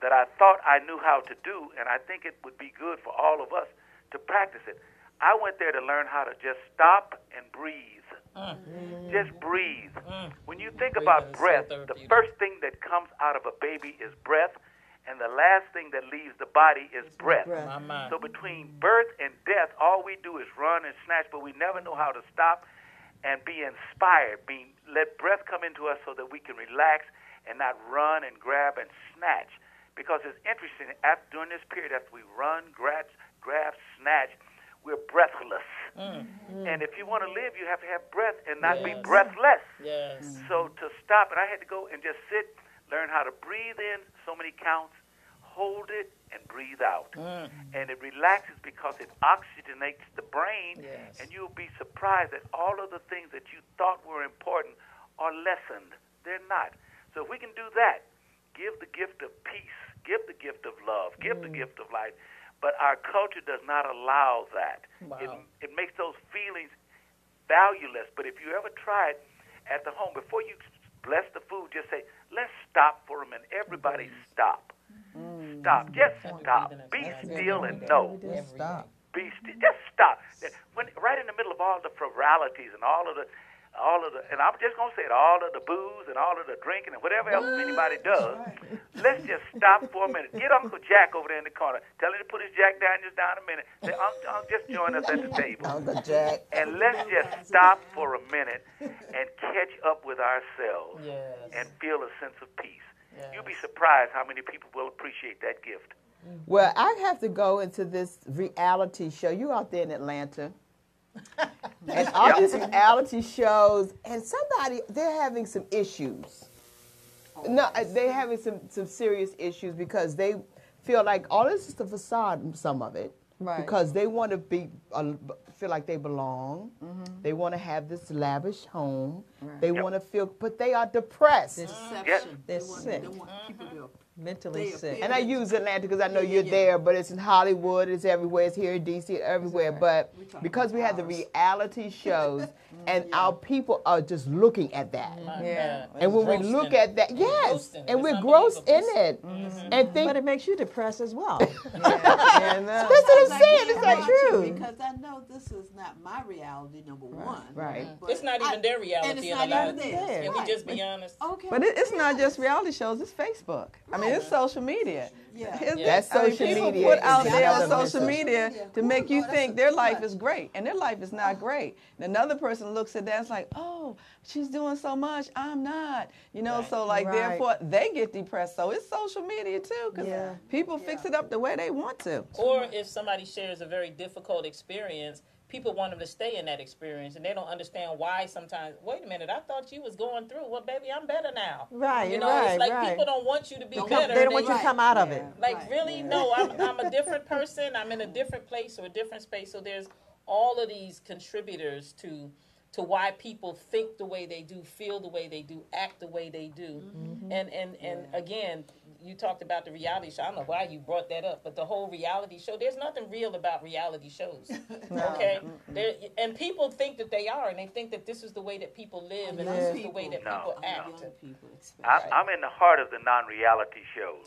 that I thought I knew how to do, and I think it would be good for all of us to practice it. I went there to learn how to just stop and breathe. Just breathe. When you think about breath, the first thing that comes out of a baby is breath, and the last thing that leaves the body is breath. So between birth and death, all we do is run and snatch, but we never know how to stop and be inspired. Let breath come into us so that we can relax and not run and grab and snatch. Because it's interesting, during this period, after we run, grab, snatch, we're breathless. And if you want to live, you have to have breath and not be breathless. So to stop, and I had to go and just sit, learn how to breathe in so many counts, hold it, and breathe out. And it relaxes because it oxygenates the brain, and you'll be surprised that all of the things that you thought were important are lessened. They're not. So if we can do that, give the gift of peace, give the gift of love, give the gift of life. But our culture does not allow that. It makes those feelings valueless. But if you ever try it at the home, before you bless the food, just say, let's stop for a minute. Everybody stop. Stop. Just stop. Be still and know. Just stop. Be still. Just stop. Right in the middle of all the frivolities and all of the and I'm just going to say it, all of the booze and all of the drinking and whatever else anybody does, let's just stop for a minute. Get Uncle Jack over there in the corner. Tell him to put his Jack Daniels down a minute. Say, just join us at the table. Uncle Jack. And let's just stop for a minute and catch up with ourselves and feel a sense of peace. Yes. You'll be surprised how many people will appreciate that gift. Well, I have to go into this reality show. You out there in Atlanta. And all these reality shows, and they're having some issues. No, they're having some serious issues because they feel like all this is the facade, some of it. Right. Because they want to feel like they belong. Mm-hmm. They want to have this lavish home. Right. They want to feel, but they are depressed. They're sick. Mentally sick. And I use Atlanta because I know you're there, but it's in Hollywood, it's everywhere, it's here in D.C., everywhere. But because we have the reality shows, and our people are just looking at that. And when we look at that, and we're grossed in it. And but it makes you depressed as well. That's what I'm saying. It's not true. Because I know this is not my reality, number one. Right. It's not even their reality. And it's not even theirs. Can we just be honest? Okay. But it's not just reality shows, it's Facebook. I mean, it's social media. That's social media. People put out there on social media to make you think their life is great, and their life is not great. And another person looks at that and is like, oh, she's doing so much, I'm not. You know, so like therefore they get depressed. So it's social media too, because people fix it up the way they want to. Or if somebody shares a very difficult experience, people want them to stay in that experience, and they don't understand why sometimes, wait a minute, I thought you was going through. Well, baby, I'm better now. Right, you know, it's like people don't want you to be better. They don't want you to come out of it. Like, really? No, I'm a different person. I'm in a different place or a different space. So there's all of these contributors to why people think the way they do, feel the way they do, act the way they do. And again, you talked about the reality show. I don't know why you brought that up, but the whole reality show, there's nothing real about reality shows. Okay? And people think that they are, and they think that this is the way that people live, and this is the way that people act. I'm in the heart of the non-reality shows.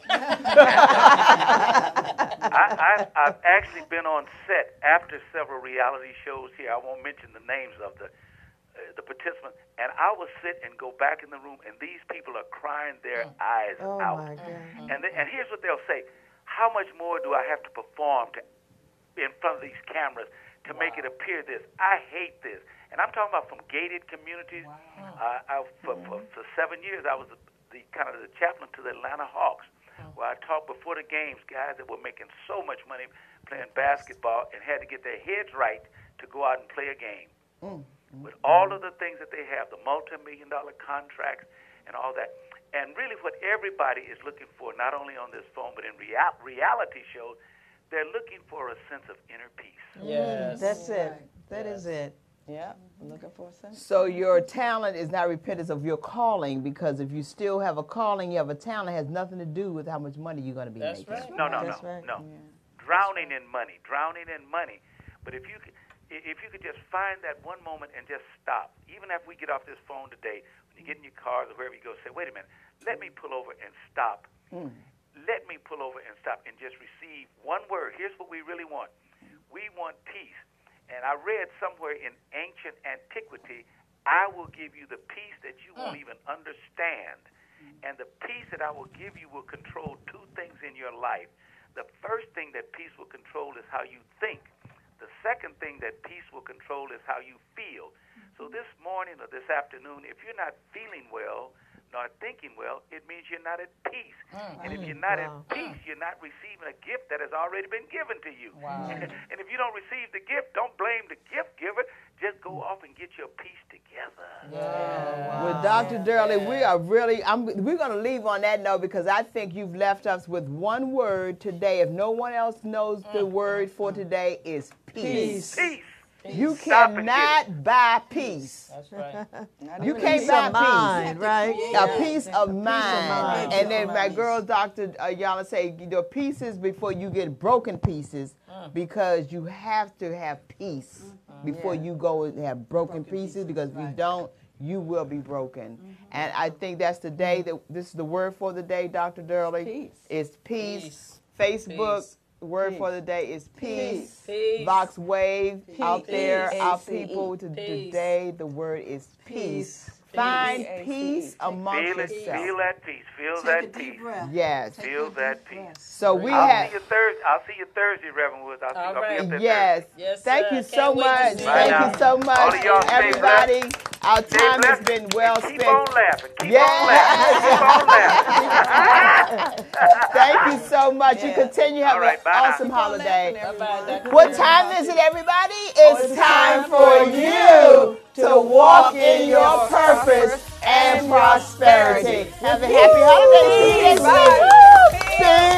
I've actually been on set after several reality shows here. I won't mention the names of the participants, and I will sit and go back in the room, and these people are crying their eyes out. My God. And here's what they'll say: how much more do I have to perform in front of these cameras to make it appear this? I hate this. And I'm talking about from gated communities. For 7 years, I was the chaplain to the Atlanta Hawks, where I talked before the games, guys that were making so much money playing basketball and had to get their heads right to go out and play a game. With all of the things that they have, the multi-million-dollar contracts and all that. And really what everybody is looking for, not only on this phone, but in reality shows, they're looking for a sense of inner peace. Yes. That's it. That is it. Yeah, I'm looking for a sense. So your talent is not repentance of your calling, because if you still have a calling, you have a talent, it has nothing to do with how much money you're going to be making. Right. No. Drowning in money. But if you could just find that one moment and just stop, even after we get off this phone today, when you get in your cars or wherever you go, say, wait a minute, let me pull over and stop. Let me pull over and stop and just receive one word. Here's what we really want. We want peace. And I read somewhere in ancient antiquity, I will give you the peace that you won't even understand. And the peace that I will give you will control two things in your life. The first thing that peace will control is how you think. The second thing that peace will control is how you feel. So this morning or this afternoon, if you're not feeling well, nor thinking well, it means you're not at peace. And if you're not at peace, you're not receiving a gift that has already been given to you. And if you don't receive the gift, don't blame the gift giver. Just go off and get your peace together. Well, Dr. Durley, we are really, we're going to leave on that note, because I think you've left us with one word today. If no one else knows the word for today, is peace. Peace. You cannot buy peace. That's right. You can't buy mind, right? A peace of mind. And then my girl, Dr. Yana, say, peace is before you get broken pieces, because you have to have peace before you go and have broken pieces, because if you don't, you will be broken. And I think that's the day, that this is the word for the day, Dr. Durley. Peace. It's peace. Facebook. word for the day is peace. Peace. Vox Wave out there, our Peace. people Peace. today, the word is peace. Find peace amongst Feel it. yourself. Feel that peace. Feel Take that a deep peace. breath. Yes. Feel that peace. So we I'll have. see you Thursday. I'll see you Thursday, Reverend Woods. I'll be up there Yes. Thursday. Yes, Thank sir. you so Can't wait to much. see Thank you. you so All much, of y'all stay everybody. Our Stay time has blessed. been well Keep spent. on laughing. Keep Yes. on laughing. Keep on laughing. Thank you so much. You Yeah. continue to have All right, an bye now. awesome holiday. Bye-bye. What time is it, everybody? It's time for you to walk in your purpose and prosperity. Have a happy holiday. See you next week. Peace.